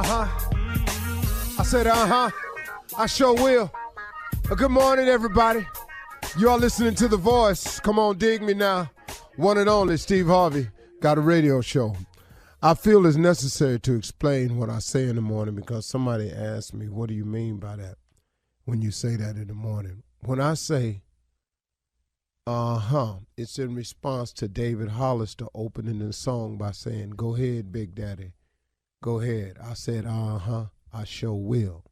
I said, I sure will. Good morning, everybody. You are listening to The Voice. Come on, dig me now. One and only Steve Harvey got a radio show. I feel it's necessary to explain what I say in the morning because somebody asked me, what do you mean by that when you say that in the morning? When I say, it's in response to David Hollister opening the song by saying, go ahead, Big Daddy, go ahead. I said, I sure will.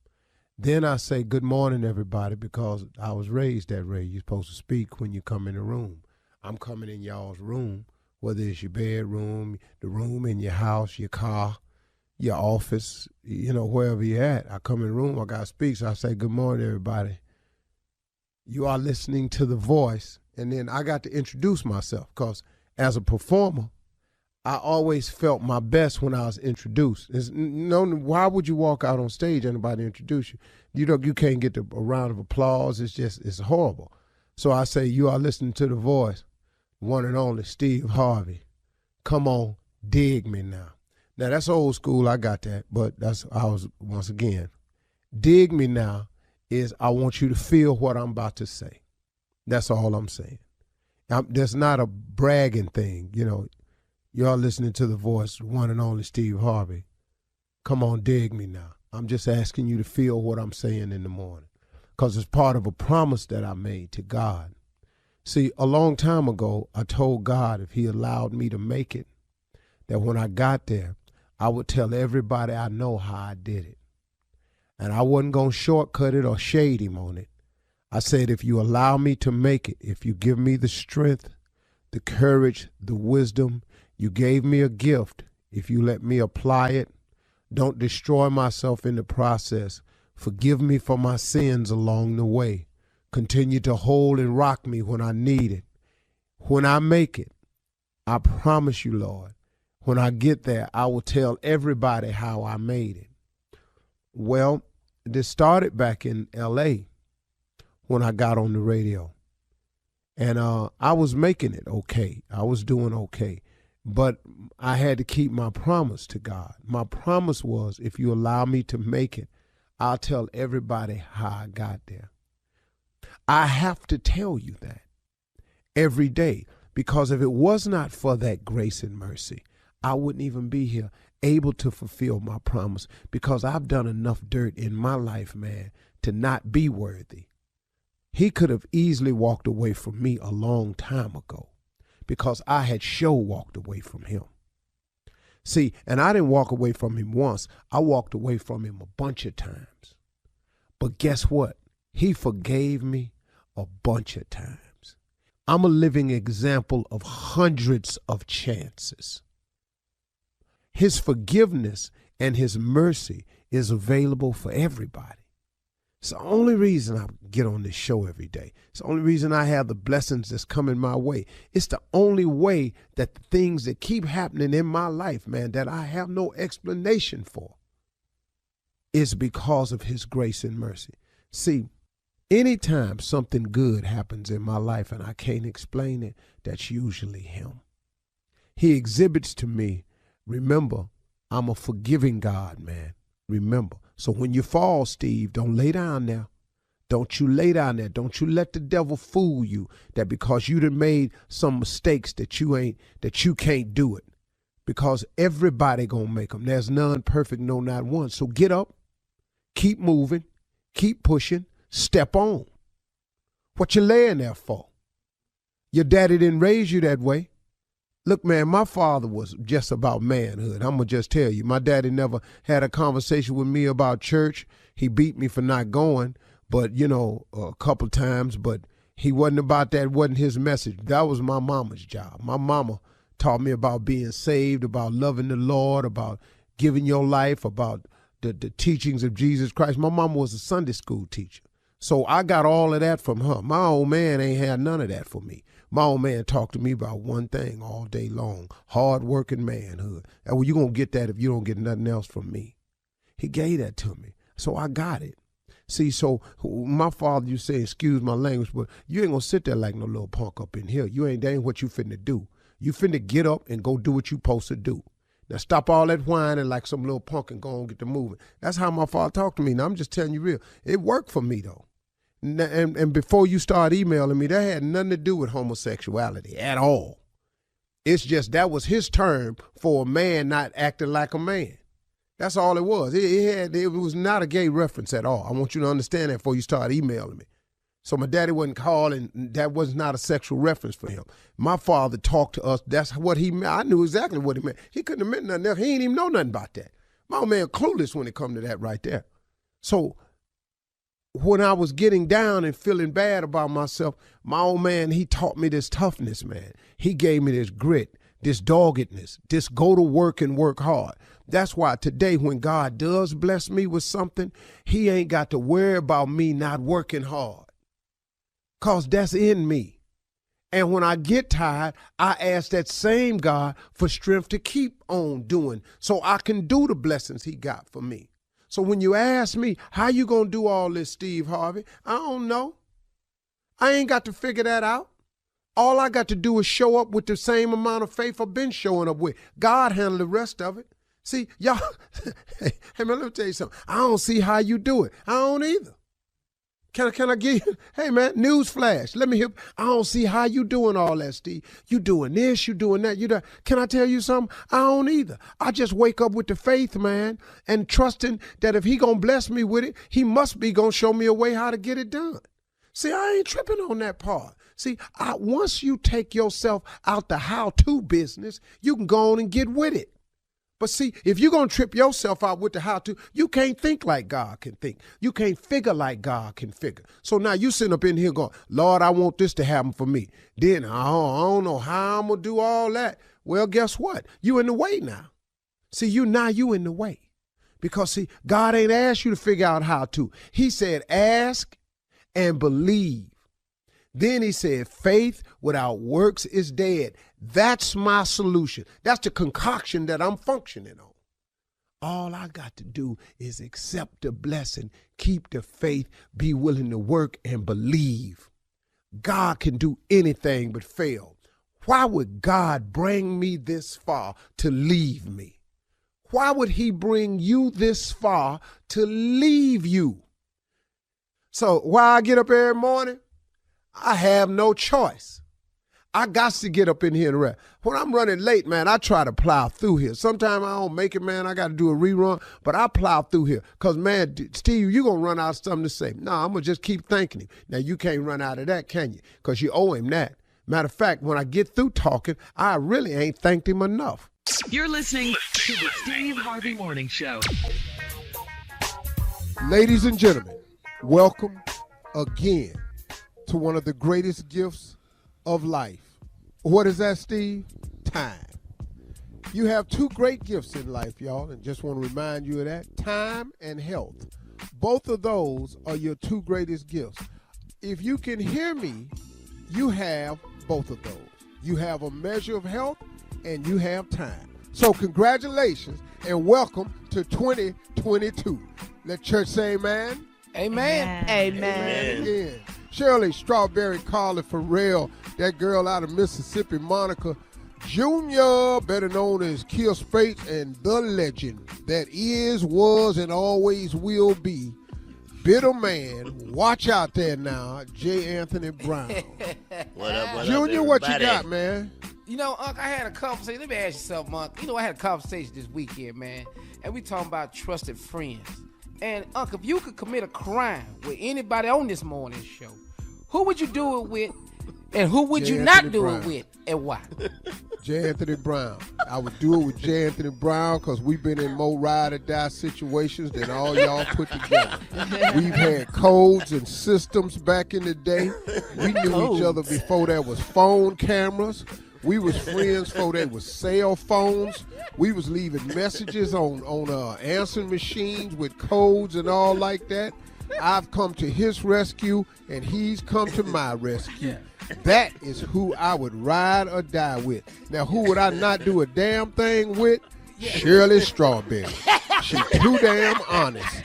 Then I say, good morning, everybody, because I was raised that way. You're supposed to speak when you come in the room. I'm coming in y'all's room, whether it's your bedroom, the room in your house, your car, your office, wherever you're at. I come in the room, I got to speak, so I say, good morning, everybody. You are listening to The Voice. And then I got to introduce myself because as a performer, I always felt my best when I was introduced. Why would you walk out on stage and nobody introduce you? You can't get a round of applause. It's horrible. So I say, you are listening to The Voice, one and only Steve Harvey. Come on, dig me now. Now that's old school, I got that, but once again, dig me now is I want you to feel what I'm about to say. That's all I'm saying. That's not a bragging thing, Y'all listening to The Voice, one and only Steve Harvey. Come on, dig me now. I'm just asking you to feel what I'm saying in the morning because it's part of a promise that I made to God. See, a long time ago, I told God if he allowed me to make it, that when I got there, I would tell everybody I know how I did it. And I wasn't going to shortcut it or shade him on it. I said, if you allow me to make it, if you give me the strength, the courage, the wisdom, you gave me a gift. If you let me apply it, don't destroy myself in the process. Forgive me for my sins along the way. Continue to hold and rock me when I need it. When I make it, I promise you, Lord, when I get there, I will tell everybody how I made it. Well, this started back in L.A., when I got on the radio. And I was making it okay. I was doing okay. But I had to keep my promise to God. My promise was, if you allow me to make it, I'll tell everybody how I got there. I have to tell you that every day, because if it was not for that grace and mercy, I wouldn't even be here able to fulfill my promise because I've done enough dirt in my life, man, to not be worthy. He could have easily walked away from me a long time ago because I had walked away from him. See, and I didn't walk away from him once. I walked away from him a bunch of times. But guess what? He forgave me a bunch of times. I'm a living example of hundreds of chances. His forgiveness and his mercy is available for everybody. It's the only reason I get on this show every day. It's the only reason I have the blessings that's coming my way. It's the only way that the things that keep happening in my life, man, that I have no explanation for, is because of his grace and mercy. See, anytime something good happens in my life and I can't explain it, that's usually him. He exhibits to me, remember, I'm a forgiving God, man. Remember. So when you fall, Steve, don't lay down there. Don't you lay down there. Don't you let the devil fool you that because you done made some mistakes that you can't do it. Because everybody gonna make them. There's none perfect, no, not one. So get up, keep moving, keep pushing, step on. What you laying there for? Your daddy didn't raise you that way. Look, man, my father was just about manhood. I'm going to just tell you. My daddy never had a conversation with me about church. He beat me for not going, but, a couple times. But he wasn't about that. It wasn't his message. That was my mama's job. My mama taught me about being saved, about loving the Lord, about giving your life, about the teachings of Jesus Christ. My mama was a Sunday school teacher. So I got all of that from her. My old man ain't had none of that for me. My old man talked to me about one thing all day long, hard-working manhood. And well, you're going to get that if you don't get nothing else from me. He gave that to me, so I got it. See, so my father, you say, excuse my language, but you ain't going to sit there like no little punk up in here. That ain't what you finna do. You finna get up and go do what you supposed to do. Now stop all that whining like some little punk and go on get the moving. That's how my father talked to me. Now I'm just telling you real. It worked for me though. And before you start emailing me, that had nothing to do with homosexuality at all. It's just that was his term for a man not acting like a man. That's all it was. It was not a gay reference at all. I want you to understand that before you start emailing me. So my daddy wasn't calling. That was not a sexual reference for him. My father talked to us. That's what he meant. I knew exactly what he meant. He couldn't have meant nothing else. He ain't even know nothing about that. My old man clueless when it come to that right there. So when I was getting down and feeling bad about myself, my old man, he taught me this toughness, man. He gave me this grit, this doggedness, this go to work and work hard. That's why today when God does bless me with something, he ain't got to worry about me not working hard. Because that's in me. And when I get tired, I ask that same God for strength to keep on doing so I can do the blessings he got for me. So when you ask me, how you going to do all this, Steve Harvey? I don't know. I ain't got to figure that out. All I got to do is show up with the same amount of faith I've been showing up with. God handle the rest of it. See, y'all, hey man, let me tell you something. I don't see how you do it. I don't either. Can I give you, hey man, news flash. Let me hear, I don't see how you doing all that, Steve. You doing this, you doing that, you that. Can I tell you something? I don't either. I just wake up with the faith, man, and trusting that if he gonna bless me with it, he must be gonna show me a way how to get it done. See, I ain't tripping on that part. See, once you take yourself out the how-to business, you can go on and get with it. But see, if you're going to trip yourself out with the how-to, you can't think like God can think. You can't figure like God can figure. So now you sitting up in here going, Lord, I want this to happen for me. Then I don't know how I'm going to do all that. Well, guess what? You in the way now. See, you in the way. Because see, God ain't asked you to figure out how to. He said, ask and believe. Then he said, faith without works is dead. That's my solution. That's the concoction that I'm functioning on. All I got to do is accept the blessing, keep the faith, be willing to work and believe. God can do anything but fail. Why would God bring me this far to leave me? Why would he bring you this far to leave you? So why I get up every morning? I have no choice. I got to get up in here and rest. When I'm running late, man, I try to plow through here. Sometimes I don't make it, man. I got to do a rerun, but I plow through here. Because, man, Steve, you're going to run out of something to say. No, I'm going to just keep thanking him. Now, you can't run out of that, can you? Because you owe him that. Matter of fact, when I get through talking, I really ain't thanked him enough. You're listening to the Steve Harvey Morning Show. Ladies and gentlemen, welcome again to one of the greatest gifts of life. What is that, Steve? Time. You have two great gifts in life, y'all, and just want to remind you of that. Time and health. Both of those are your two greatest gifts. If you can hear me, you have both of those. You have a measure of health and you have time. So congratulations and welcome to 2022. Let church say amen. Amen. Amen again. Shirley Strawberry Carly Farrell, that girl out of Mississippi, Monica Jr., better known as Kill Spates, and the legend that is, was, and always will be, Bitter Man. Watch out there now, J. Anthony Brown. What Junior, up, what you got, man? You know, Unc, I had a conversation. Let me ask you something, Unc. You know, I had a conversation this weekend, man, and we talking about trusted friends. And, Unc, if you could commit a crime with anybody on this morning show, who would you do it with, and who would you not do it with, and why? J. Anthony Brown. I would do it with J. Anthony Brown because we've been in more ride or die situations than all y'all put together. We've had codes and systems back in the day. We knew each other before there was phone cameras. We was friends before there was cell phones. We was leaving messages on answering machines with codes and all like that. I've come to his rescue, and he's come to my rescue. That is who I would ride or die with. Now, who would I not do a damn thing with? Shirley Strawberry. She too damn honest.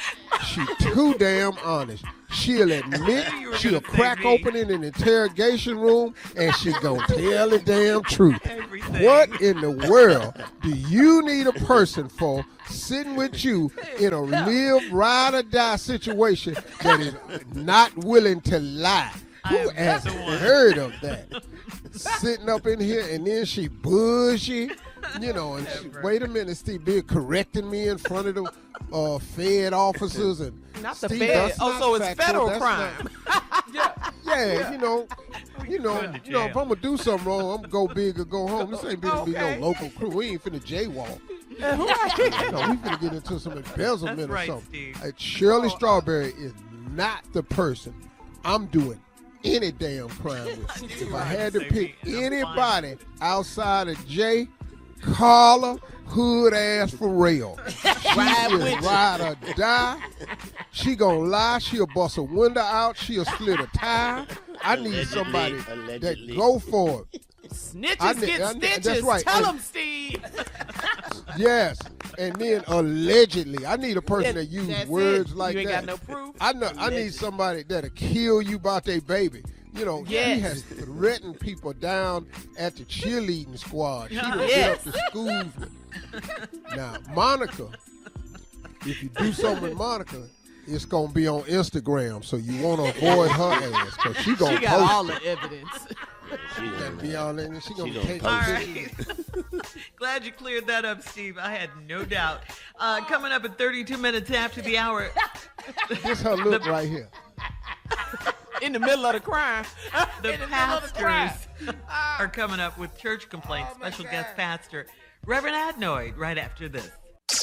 she'll admit, You were she'll gonna say crack me. open in an interrogation room, and she's gonna tell the damn truth. Everything. What in the world do you need a person for sitting with you in a live, ride, or die situation that is not willing to lie? Who am has the one. heard of that? Sitting up in here, and then she bushy, and she, wait a minute, Steve, be correcting me in front of the Fed officers and Not the Steve, Fed. that's Oh, not so it's factual. federal That's crime. Yeah, going to if jail. I'm gonna do something wrong, I'm gonna go big or go home. This ain't gonna be no Okay. local crew. We ain't finna jaywalk. We finna get into some embezzlement That's or right, something. Steve. Shirley Strawberry is not the person I'm doing any damn crime with. If I had to pick anybody outside of Jay, Carla, hood ass Pharrell, she is ride or die. She gonna lie. She'll bust a window out. She'll split a tire. I need somebody that go for it. Snitches get stitches. That's right. Tell And- them, Steve. Yes, and then allegedly, I need a person that use That's words it. like You ain't that. got no proof. I need somebody that'll kill you about their baby. She Yes. has threatened people down at the cheerleading squad. She done Yes. been up to schools with. Now, Monica, if you do something with Monica, it's gonna be on Instagram, so you want to avoid her ass because she gonna She got post all it. the evidence. And be on there, and she gonna take All pictures. right. Glad you cleared that up, Steve. I had no doubt. Coming up at 32 minutes after the hour. This her look right here. In the middle of the crime. The In the middle of the crime. pastors are coming up with church complaints. Oh, my Special God. guest pastor, Reverend Adnoid, right after this.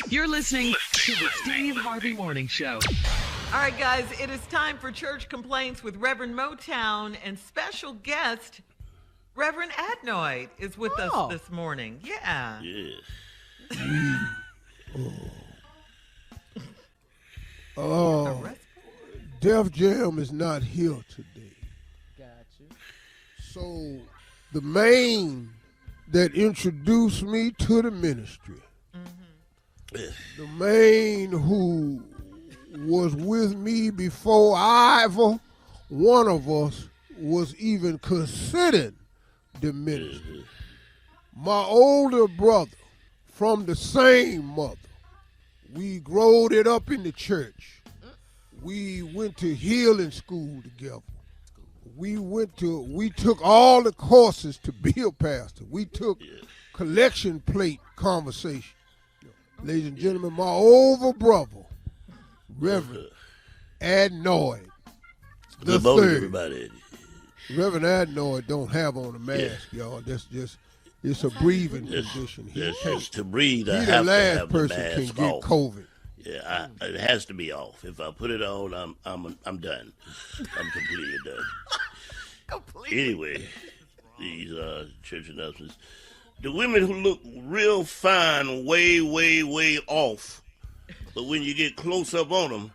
You're listening to the Steve Harvey Morning Show. All right, guys, it is time for church complaints with Reverend Motown, and special guest Reverend Adnoid is with Oh. us this morning. Yeah. Def Jam is not here today. Gotcha. So the man that introduced me to the ministry, the man who was with me before either one of us was even considered the ministry, my older brother from the same mother. We growed it up in the church. We went to healing school together. We took all the courses to be a pastor. We took collection plate conversation. Ladies and gentlemen, my older brother, Reverend Adnoid the Good morning, third. everybody. Reverend Adnoid don't have on a mask, y'all. That's just, it's a breathing condition. He That's can't. just to breathe. I He the have to last have the person can mask get off. COVID. Yeah, it has to be off. If I put it on, I'm done. I'm completely done. Anyway, these church announcements. The women who look real fine way, way, way off, but when you get close up on them,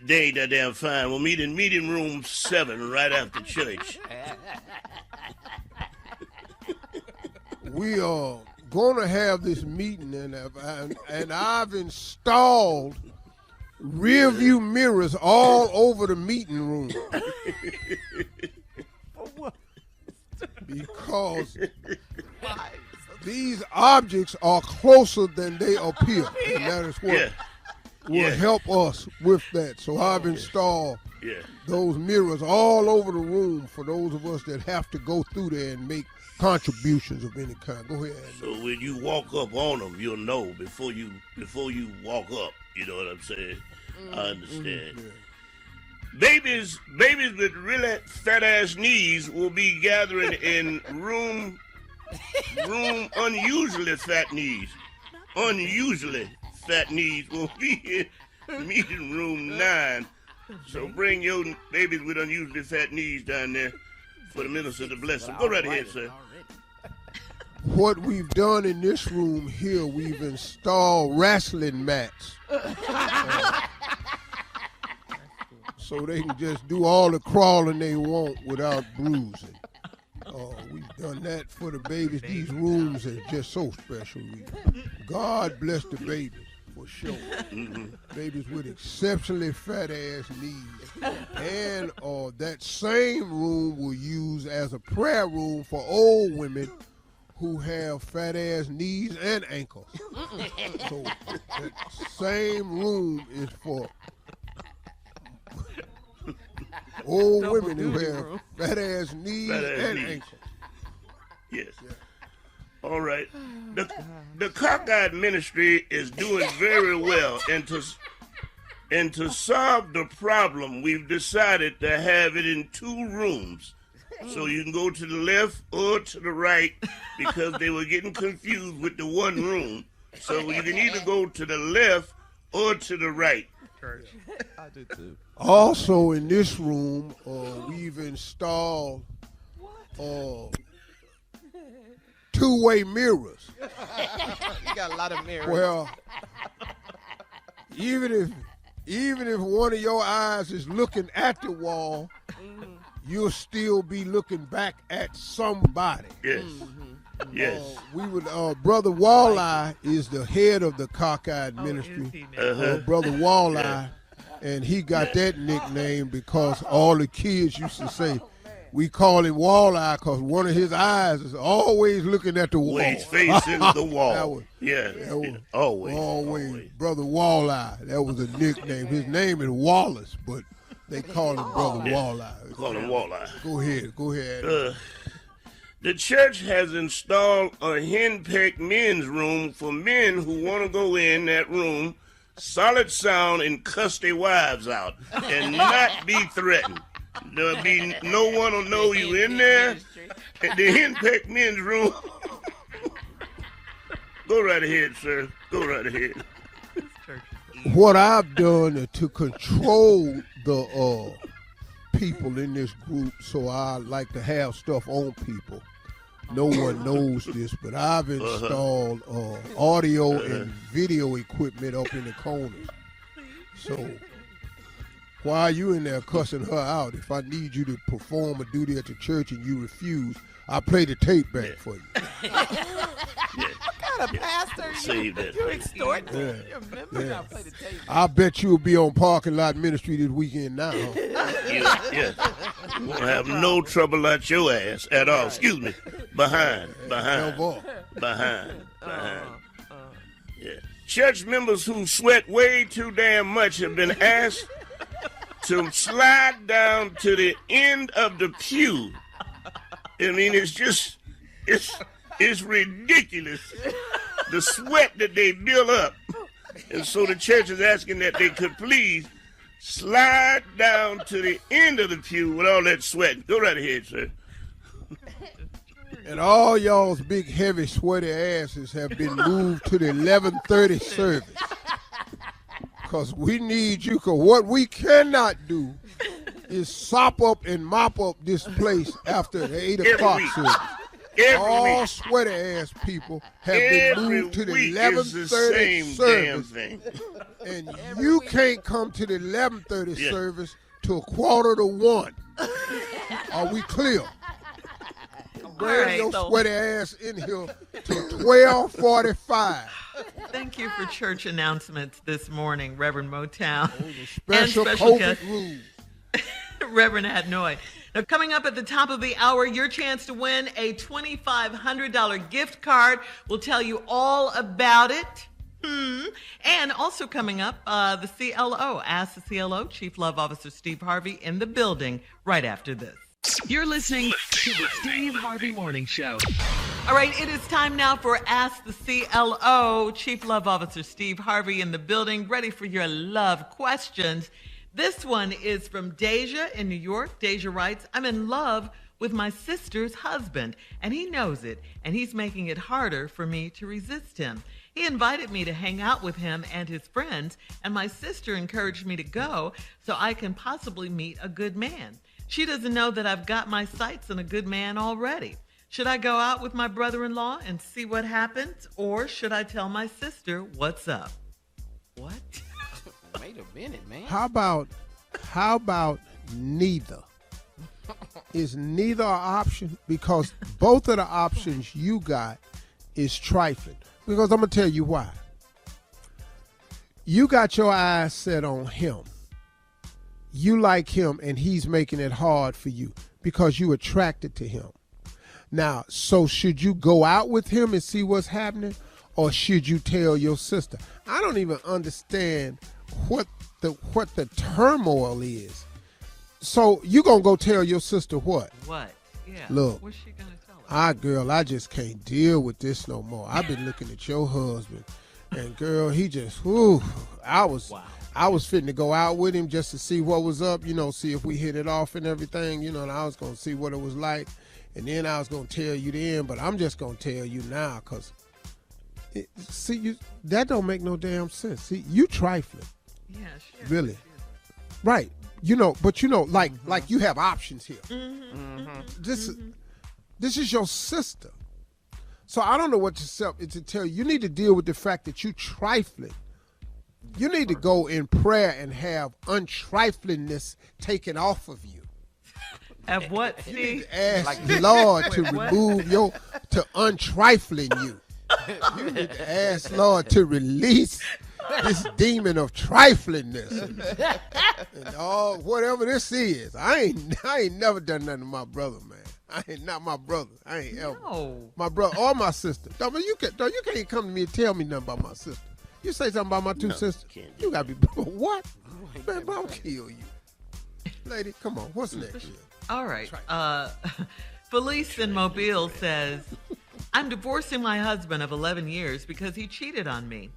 they ain't that damn fine. We'll meet in meeting room 7 right after church. We are going to have this meeting, and I've installed rear view mirrors all over the meeting room. Because these objects are closer than they appear, and that is what will help us with that. So I've installed those mirrors all over the room for those of us that have to go through there and make contributions of any kind. Go ahead. So when you walk up on them, you'll know before you walk up. You know what I'm saying? I understand. Babies with really fat ass knees will be gathering in room unusually fat knees. Unusually fat knees will be in meeting room 9. So bring your babies with unusually fat knees down there for the minister to bless them. Go right ahead, sir. What we've done in this room here, we've installed wrestling mats. So they can just do all the crawling they want without bruising. We've done that for the babies. These rooms are just so special. God bless the babies. for sure. Babies with exceptionally fat ass knees. And that same room will use as a prayer room for old women who have fat ass knees and ankles. So that same room is for old women who have fat ass knees and ankles. Yes. Yeah. All right. The cockeyed ministry is doing very well, and to solve the problem, we've decided to have it in 2 rooms. So you can go to the left or to the right, because they were getting confused with the one room. So you can either go to the left or to the right. I do too. Also in this room, we've installed 2-way mirrors. You got a lot of mirrors. Well, even if one of your eyes is looking at the wall, you'll still be looking back at somebody. Yes. Yes. Brother Walleye is the head of the cockeyed ministry. Brother Walleye, and he got that nickname because all the kids used to say, we call him Walleye because one of his eyes is always looking at the wall. Always facing the wall. Always. Always. Brother Walleye. That was a nickname. His name is Wallace, but they call him Brother Walleye. Call him Walleye. Go ahead. The church has installed a henpecked men's room for men who want to go in that room, solid sound, and cuss their wives out and not be threatened. There'll be no one will know you in there. At the henpecked men's room. Go right ahead, sir. Go right ahead. What I've done to control the people in this group, so I like to have stuff on people. No one knows this, but I've installed audio and video equipment up in the corners. So while you in there cussing her out, if I need you to perform a duty at the church and you refuse, I play the tape back for you. What kind of pastor Save that. you extort me? Yeah. I bet you'll be on Parking Lot Ministry this weekend now. Yeah. You won't have no trouble at your ass at all. Excuse me. Behind. Yeah. Church members who sweat way too damn much have been asked to slide down to the end of the pew. I mean, it's ridiculous, the sweat that they build up. And so the church is asking that they could please slide down to the end of the pew with all that sweat. Go right ahead, sir. And all y'all's big, heavy, sweaty asses have been moved to the 11:30 service. Because we need you, because what we cannot do is sop up and mop up this place after the 8 o'clock service. All sweaty ass people have been moved to the 11:30 service. And you can't come to the 11:30 service till 1:45. Are we clear? Bring your sweaty ass in here till 12:45. Thank you for church announcements this morning, Reverend Motown. Special special COVID guest, rule. Reverend Adnoy. Now, coming up at the top of the hour, your chance to win a $2,500 gift card. We'll tell you all about it. And also coming up, the CLO, Ask the CLO, Chief Love Officer Steve Harvey in the building right after this. You're listening to the Steve Harvey Morning Show. All right, it is time now for Ask the CLO. Chief Love Officer Steve Harvey in the building, ready for your love questions. This one is from Deja in New York. Deja writes, I'm in love with my sister's husband, and he knows it, and he's making it harder for me to resist him. He invited me to hang out with him and his friends, and my sister encouraged me to go so I can possibly meet a good man. She doesn't know that I've got my sights on a good man already. Should I go out with my brother-in-law and see what happens, or should I tell my sister what's up? What? Wait a minute, man. How about neither? Is neither an option? Because both of the options you got is trifling. Because I'm going to tell you why. You got your eyes set on him. You like him, and he's making it hard for you because you attracted to him. Now, so should you go out with him and see what's happening, or should you tell your sister? I don't even understand what the turmoil is. So you gonna go tell your sister what? What? Yeah. Look, What's she gonna tell her? Girl, I just can't deal with this no more. I've been looking at your husband, and girl, he just, I was fitting to go out with him just to see what was up, see if we hit it off and everything, and I was gonna see what it was like, and then I was gonna tell you then, but I'm just gonna tell you now, cause that don't make no damn sense. See, you trifling. Yeah, she really, is. right? But like you have options here. This is your sister. So I don't know what to tell you. You need to deal with the fact that you trifling. You need to go in prayer and have untriflingness taken off of you. Have what, You need Steve? to ask the Lord to remove to untrifling you. You need to ask Lord to release this demon of triflingness and all whatever this is. I ain't never done nothing to my brother, man. I ain't not my brother. I ain't ever. No. My brother or my sister. You can't come to me and tell me nothing about my sister. You say something about my two sisters, you gotta be what? Man, I'll kill you. Lady, come on. What's next here? All right. Felice in Mobile says, I'm divorcing my husband of 11 years because he cheated on me.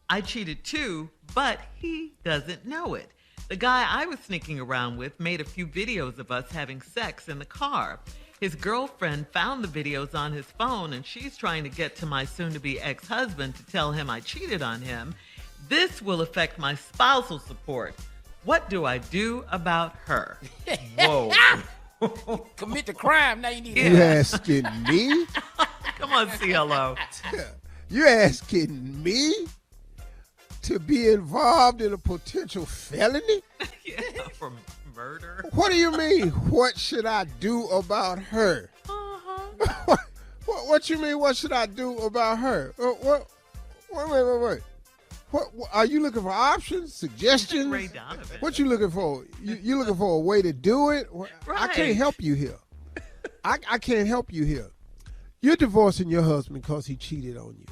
I cheated too, but he doesn't know it. The guy I was sneaking around with made a few videos of us having sex in the car. His girlfriend found the videos on his phone, and she's trying to get to my soon-to-be ex-husband to tell him I cheated on him. This will affect my spousal support. What do I do about her? Whoa. Commit the crime. Now you need You asking me? Come on, CLO. You asking me to be involved in a potential felony? Yeah, from murder. What do you mean? What should I do about her? Uh-huh. What you mean? What should I do about her? Wait. What are you looking for? Options, suggestions? Ray Donovan. What you looking for? You looking for a way to do it? I can't Right. help you here. I can't help you here. You're divorcing your husband because he cheated on you,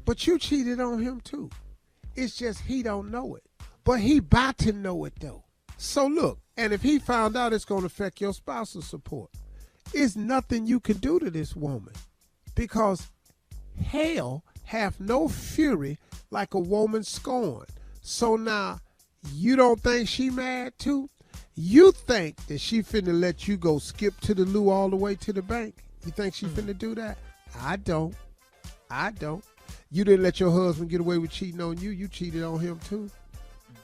but you cheated on him too. It's just he don't know it, but he about to know it though. So look, and if he found out, it's going to affect your spousal support. It's nothing you can do to this woman, because hell hath no fury like a woman scorned. So now, you don't think she mad too? You think that she finna let you go skip to the loo all the way to the bank? You think she finna do that? I don't. You didn't let your husband get away with cheating on you. You cheated on him too.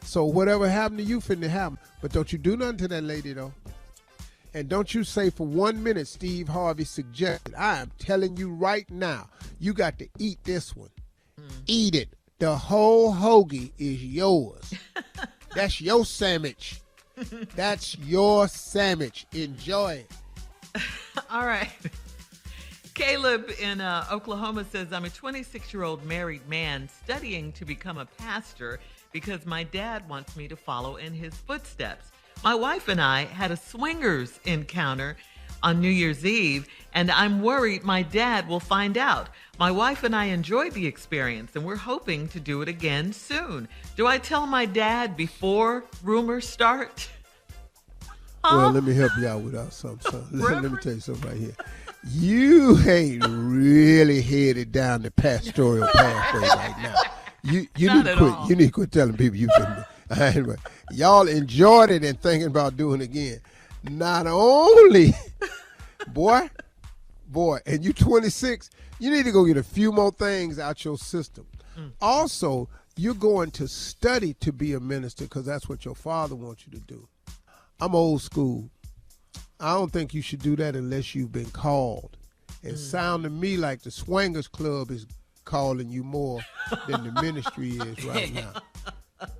So whatever happened to you finna happen. But don't you do nothing to that lady though. And don't you say for 1 minute Steve Harvey suggested. I am telling you right now, you got to eat this one. Eat it. The whole hoagie is yours. That's your sandwich. That's your sandwich. Enjoy it. All right. Caleb in Oklahoma says, I'm a 26-year-old married man studying to become a pastor because my dad wants me to follow in his footsteps. My wife and I had a swingers encounter on New Year's Eve, and I'm worried my dad will find out. My wife and I enjoyed the experience, and we're hoping to do it again soon. Do I tell my dad before rumors start? Well, let me help you out with something, son. Let me tell you something right here. You ain't really headed down the pastoral pathway right now. You need to quit. all. You need to quit telling people you've been. Anyway, y'all enjoyed it and thinking about doing it again. Not only, boy, and you 26, you need to go get a few more things out your system. Also, you're going to study to be a minister because that's what your father wants you to do. I'm old school. I don't think you should do that unless you've been called. It sounds to me like the Swingers Club is calling you more than the ministry is right now.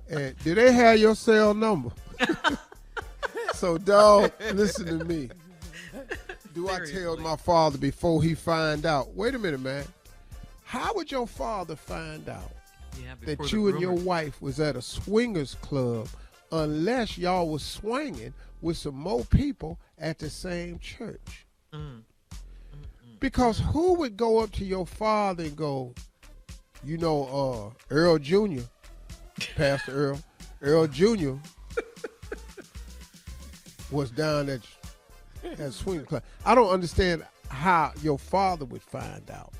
And do they have your cell number? So, dog, listen to me. Do I tell my father before he find out? Wait a minute, man. How would your father find out that before you the and your rumors. wife was at a swingers club unless y'all was swinging with some more people at the same church. Because who would go up to your father and go, you know, Earl Jr., Pastor Earl Jr. was down at swingers club. I don't understand how your father would find out.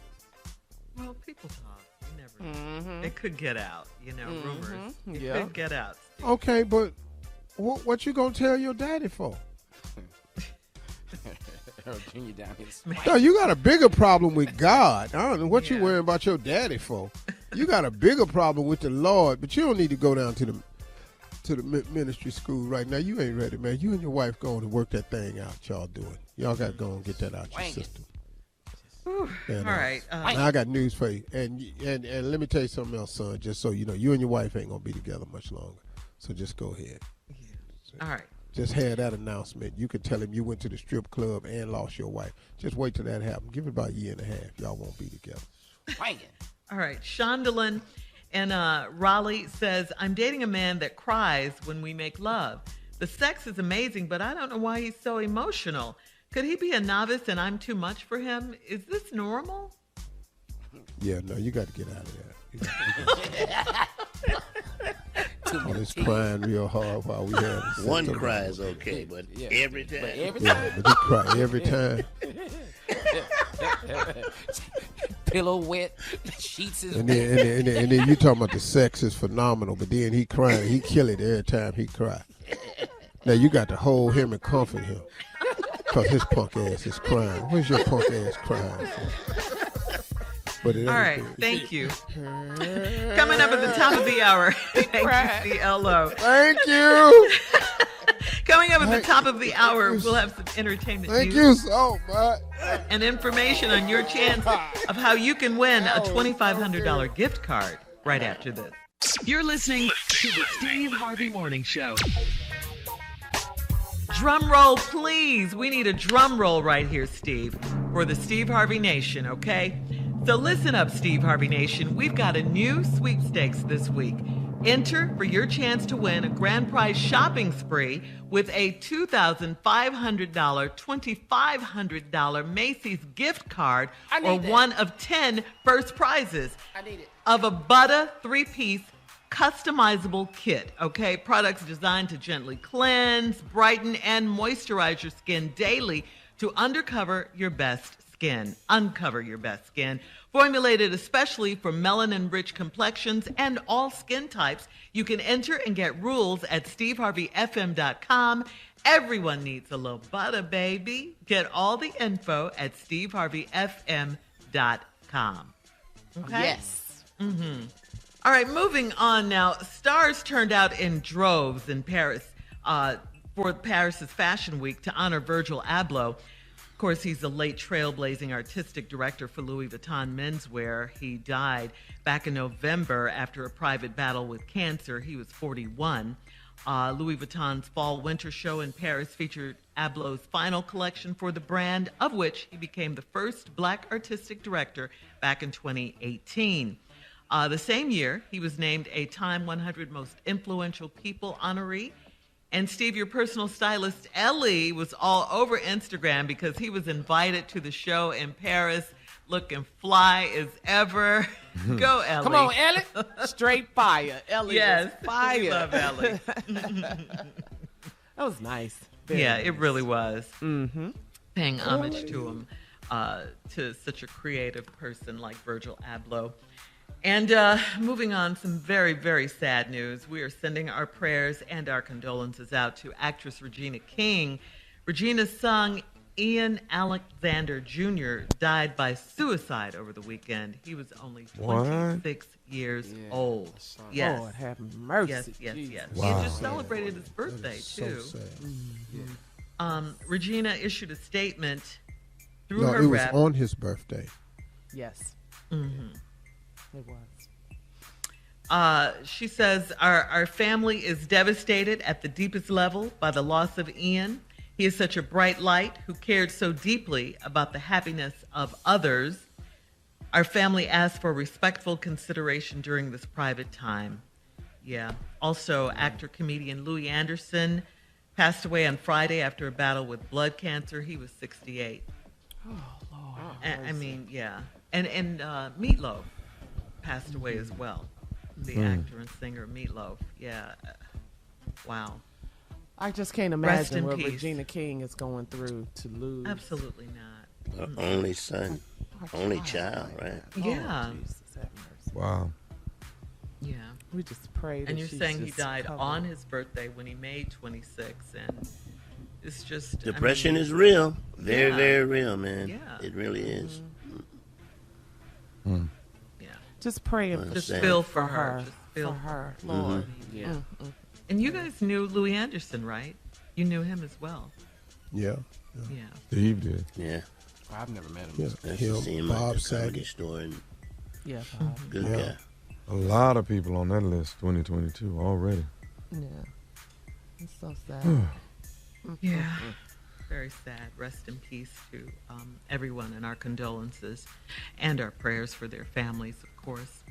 Well, people talk. You never. It could get out. Rumors. It could get out. Steve. Okay, but what you gonna tell your daddy for? Earl Jr. down here. No, you got a bigger problem with God. I don't know what you worrying about your daddy for. You got a bigger problem with the Lord, but you don't need to go down to the ministry school right now. You ain't ready, man. You and your wife going to work that thing out y'all doing. Y'all got to go and get that out your system. And, All right. now I got news for you. And let me tell you something else, son, just so you know. You and your wife ain't going to be together much longer. So just go ahead. All right. Just had that announcement. You could tell him you went to the strip club and lost your wife. Just wait till that happens. Give it about a year and a half. Y'all won't be together. All right. Shondelin and Raleigh says, I'm dating a man that cries when we make love. The sex is amazing, but I don't know why he's so emotional. Could he be a novice and I'm too much for him? Is this normal? Yeah, no, you got to get out of there. All this crying real hard while we have One cry is okay, but every time. Yeah, but he cry every time. Pillow wet, sheets is And then you talking about the sex is phenomenal, but then he crying, he kill it every time he cry. Now you got to hold him and comfort him, cause his punk ass is crying. Where's your punk ass crying for? But All right, thank you. Coming up at the top of the hour, thank you, CLO. Thank you. Coming up at the top of the hour, we'll have some entertainment Thank news you so much. and information on your chance of how you can win a $2,500 gift card right after this. You're listening to the Steve Harvey Morning Show. Drum roll, please. We need a drum roll right here, Steve, for the Steve Harvey Nation, okay? So listen up, Steve Harvey Nation. We've got a new sweepstakes this week. Enter for your chance to win a grand prize shopping spree with a $2,500, $2,500 Macy's gift card or that. one of 10 first prizes I need it. of a Butter 3-piece customizable kit, okay? Products designed to gently cleanse, brighten, and moisturize your skin daily to uncover your best skin. Formulated especially for melanin-rich complexions and all skin types, you can enter and get rules at steveharveyfm.com. Everyone needs a little butter, baby. Get all the info at steveharveyfm.com. Okay? Yes. All right, moving on now. Stars turned out in droves in Paris for Paris's Fashion Week to honor Virgil Abloh. Of course, he's the late trailblazing artistic director for Louis Vuitton menswear. He died back in November after a private battle with cancer. He was 41. Louis Vuitton's fall-winter show in Paris featured Abloh's final collection for the brand, of which he became the first black artistic director back in 2018. The same year, he was named a Time 100 Most Influential People honoree. And Steve, your personal stylist, Ellie, was all over Instagram because he was invited to the show in Paris, looking fly as ever. Go, Ellie. Come on, Ellie. Straight fire. Ellie Yes, was fire. we love Ellie. That was nice. Very Yeah, nice. it really was. Paying homage to him, to such a creative person like Virgil Abloh. And moving on, some very, very sad news. We are sending our prayers and our condolences out to actress Regina King. Regina's son, Ian Alexander Jr., died by suicide over the weekend. He was only 26 years old. Yes. Lord have mercy. Yes. Jesus. He had Wow. just celebrated his birthday, So too. sad. Regina issued a statement through No, her it was rep. on his birthday. Yes. It was. She says, our family is devastated at the deepest level by the loss of Ian. He is such a bright light who cared so deeply about the happiness of others. Our family asks for respectful consideration during this private time. Yeah. Also, actor-comedian Louis Anderson passed away on Friday after a battle with blood cancer. He was 68. Oh, Lord. I mean, yeah. And Meatloaf passed away as well. The actor and singer Meatloaf. Yeah. Wow. I just can't Rest imagine in what peace. Regina King is going through to lose. Absolutely not. Her only son, only child, right? Yeah. Oh, Jesus, have mercy. Wow. Yeah. We just pray that And you're she's saying he just died covered. on his birthday when he made 26, and it's just Depression is real. Very, Yeah. very real, man. Yeah. It really is. yeah. Just praying for Just Sad. feel for for her. her. Just feel For her. Mm-hmm. Lord. Yeah. And you guys knew Louis Anderson, right? You knew him as well. Yeah. Yeah. Steve did. Yeah. I've never met him. Yeah. That's Him, to see him Bob at the comedy Saget. store and Yeah, Bob. good Yeah. guy. A lot of people on that list 2022 already. Yeah. It's so sad. Yeah. Very sad. Rest in peace to everyone, and our condolences and our prayers for their families, of course.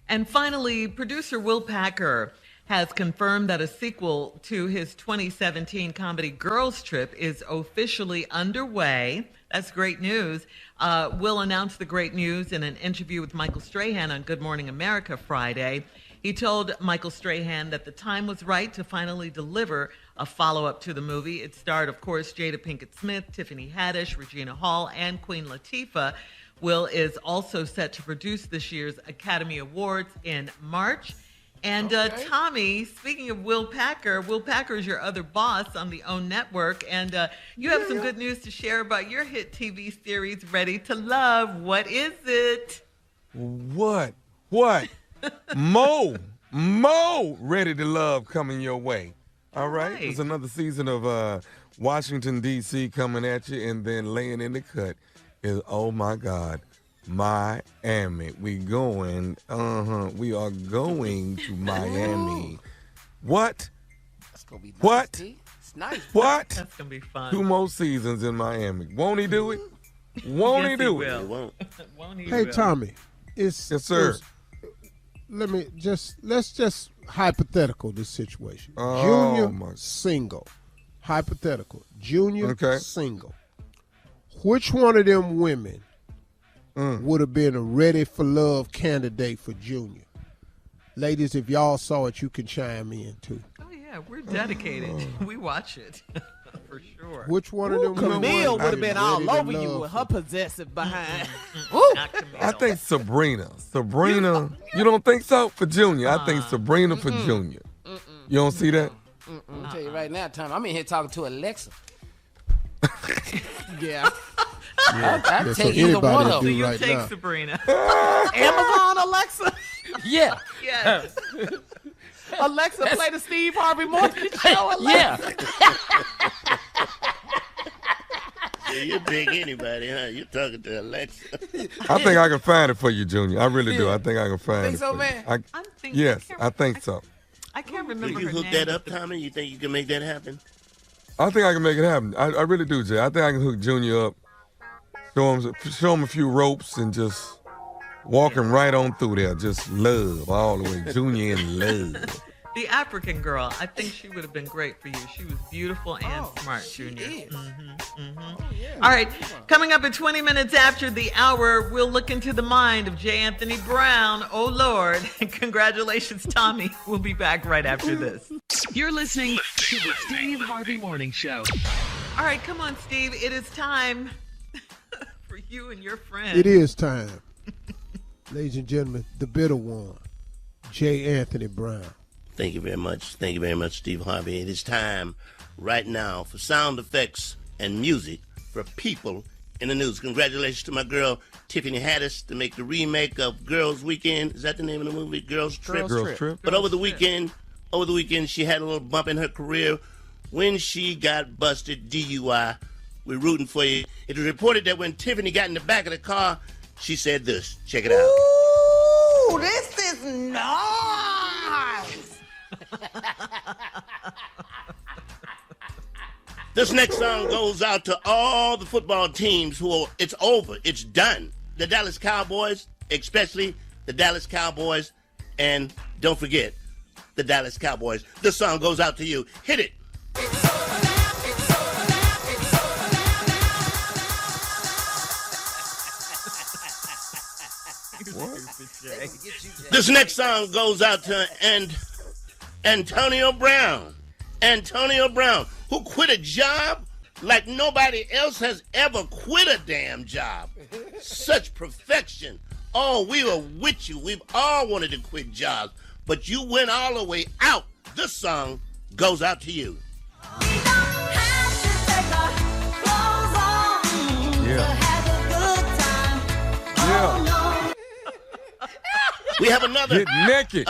And finally, producer Will Packer has confirmed that a sequel to his 2017 comedy Girls Trip is officially underway. That's great news. Will announced the great news in an interview with Michael Strahan on Good Morning America Friday. He told Michael Strahan that the time was right to finally deliver a follow-up to the movie. It starred, of course, Jada Pinkett Smith, Tiffany Haddish, Regina Hall, and Queen Latifah. Will is also set to produce this year's Academy Awards in March. And Tommy, speaking of Will Packer is your other boss on the OWN network. And you have some good news to share about your hit TV series, Ready to Love. What is it? What? Mo, Ready to Love coming your way. All right. Right. There's another season of Washington, D.C. coming at you, and then laying in the cut is, oh my God, Miami. We are going to Miami. What? That's gonna be nice, What? T. It's nice. What? That's going to be fun. 2 more seasons in Miami. Won't he do it? Won't Yes, he do will. it? It won't. Won't he Hey, will? Tommy. Yes, sir. Let's just hypothetical this situation. Oh, Junior my- single. Hypothetical. Junior Okay. single. Which one of them women would have been a ready for love candidate for Junior? Ladies, if y'all saw it, you can chime in too. Oh, yeah, we're dedicated. We watch it for sure. Which one of them women Camille would have is been ready all to over you love with for- her possessive behind. Not Camille. I think Sabrina, you don't think so? For Junior, I think Sabrina for Junior. You don't see that? I'm gonna tell you right now, Tom. I'm in here talking to Alexa. Yeah. I Yeah, so take either one anybody of do them. You right take now. Sabrina. Amazon Alexa. Yeah, Yes. Alexa, play the Steve Harvey Morning Show. Alexa. yeah. Yeah, you dig anybody, huh? You're talking to Alexa. I think I can find it for you, Junior. I really do. I think I can find Think it so, for man? you. I'm thinking. Yes, I think so. I can't Will remember you her hook name. that up, but Tommy? You think you can make that happen? I think I can make it happen. I really do, Jay. I think I can hook Junior up, show him a few ropes, and just walk him right on through there. Just love all the way. Junior in love. The African girl, I think she would have been great for you. She was beautiful and smart, Junior. is. All right, coming up at 20 minutes after the hour, we'll look into the mind of J. Anthony Brown. Oh, Lord. Congratulations, Tommy. We'll be back right after this. You're listening to the Steve Harvey Morning Show. All right, come on, Steve. It is time for you and your friend. It is time. Ladies and gentlemen, the bitter one, J. Anthony Brown. Thank you very much. Thank you very much, Steve Harvey. It is time right now for sound effects and music for people in the news. Congratulations to my girl, Tiffany Haddish, to make the remake of Girls Weekend. Is that the name of the movie? Girls Trip? Girls Trip. But over the weekend, she had a little bump in her career when she got busted DUI. We're rooting for you. It was reported that when Tiffany got in the back of the car, she said this. Check it out. Ooh, this is nice. This next song goes out to all the football teams it's over. It's done. The Dallas Cowboys, especially the Dallas Cowboys. And don't forget, the Dallas Cowboys. This song goes out to you. Hit it. This next song goes out to Antonio Brown. Antonio Brown, who quit a job like nobody else has ever quit a damn job. Such perfection. Oh, we were with you. We've all wanted to quit jobs, but you went all the way out. This song goes out to you. Yeah. We have another Get naked.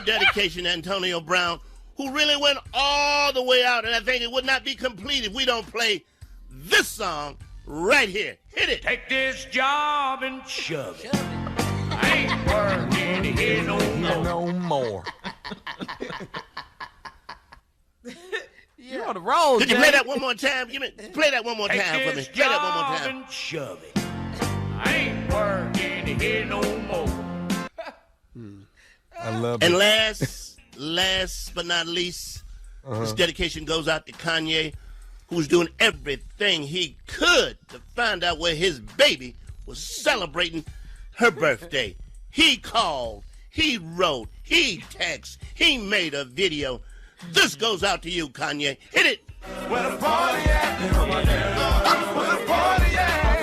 dedication to Antonio Brown, who really went all the way out, and I think it would not be complete if we don't play this song right here. Hit it. Take this job and shove it. I ain't working here no more. You on the road, Could you Jay. play that one more time? Play that one more time for me. Take Play this that one more job time. and shove it. I ain't working here no more. I love And it. last but not least, this dedication goes out to Kanye, who's doing everything he could to find out where his baby was celebrating her birthday. He called, he wrote, he texted, he made a video. This goes out to you, Kanye. Hit it. Where the party at? Where the party at?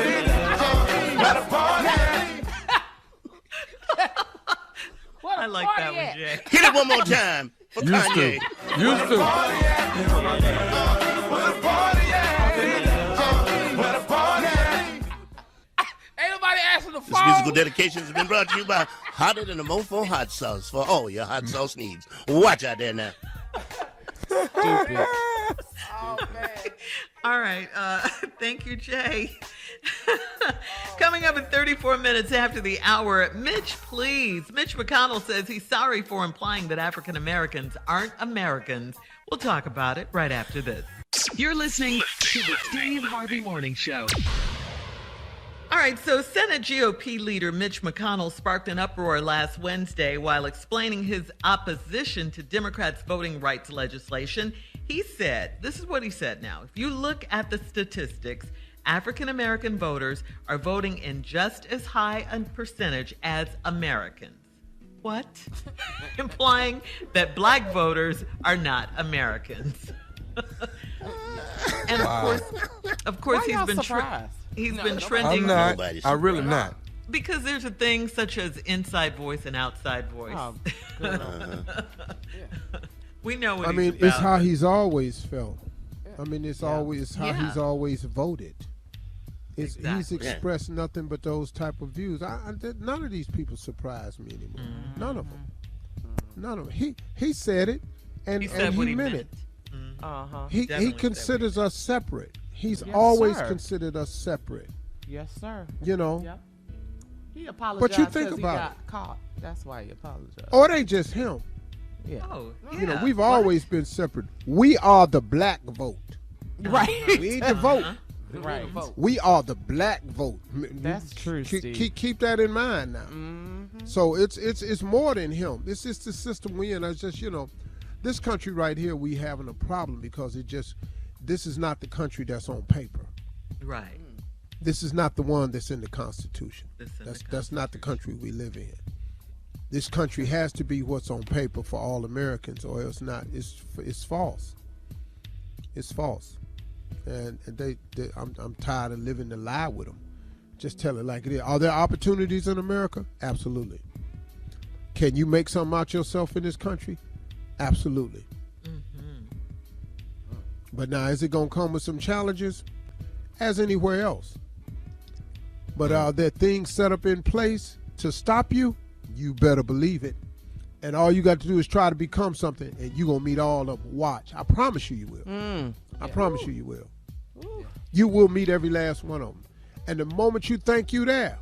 Where the party at? I like that one, Jay. Hit it one more time for Kanye. Used to. Ain't nobody answering the This phone. musical dedication has been brought to you by Hotter Than a Mofo Hot Sauce for all your hot sauce needs. Watch out there now. Stupid. Oh, man. All right. Thank you, Jay. Coming up in 34 minutes after the hour, Mitch, please. Mitch McConnell says he's sorry for implying that African Americans aren't Americans. We'll talk about it right after this. You're listening to the Steve Harvey Morning Show. All right, so Senate GOP leader Mitch McConnell sparked an uproar last Wednesday while explaining his opposition to Democrats' voting rights legislation. He said, this is what he said now, if you look at the statistics, African American voters are voting in just as high a percentage as Americans. What? Implying that black voters are not Americans. And of course, Why he's y'all been surprised? He's been trending. I'm not. Nobody's I'm really not. Because there's a thing such as inside voice and outside voice. Oh, We know what I he's mean, about. it's how he's always felt. I mean, it's always how Yeah. he's always voted. He's Exactly. expressed nothing but those type of views. None of these people surprise me anymore. Mm-hmm. None of them. None of them. He said it, and He said what he meant meant. it. Uh-huh. He Definitely said considers us separate. He's Yes, always sir. considered us separate. Yes, sir. You know. Yep. He apologized But you think 'cause about he got caught. That's why he apologized. Or it ain't just him. Yeah. Oh, yeah. You know, we've always been separate. We are the black vote. Right. We ain't the vote. Right. We are the black vote. That's true, Steve. Keep that in mind now. So it's more than him. It's just the system we in. It's just, you know, this country right here, we having a problem because this is not the country that's on paper. Right. This is not the one that's in the Constitution. That's in the That's not the country we live in. This country has to be what's on paper for all Americans, or else not. It's false. It's false. And I'm tired of living the lie with them. Just tell it like it is. Are there opportunities in America? Absolutely. Can you make something out yourself in this country? Absolutely. But now, is it going to come with some challenges? As anywhere else. But are there things set up in place to stop you? You better believe it. And all you got to do is try to become something, and you're going to meet all of them. Watch. I promise you will. I promise you will. You will meet every last one of them. And the moment you think you there,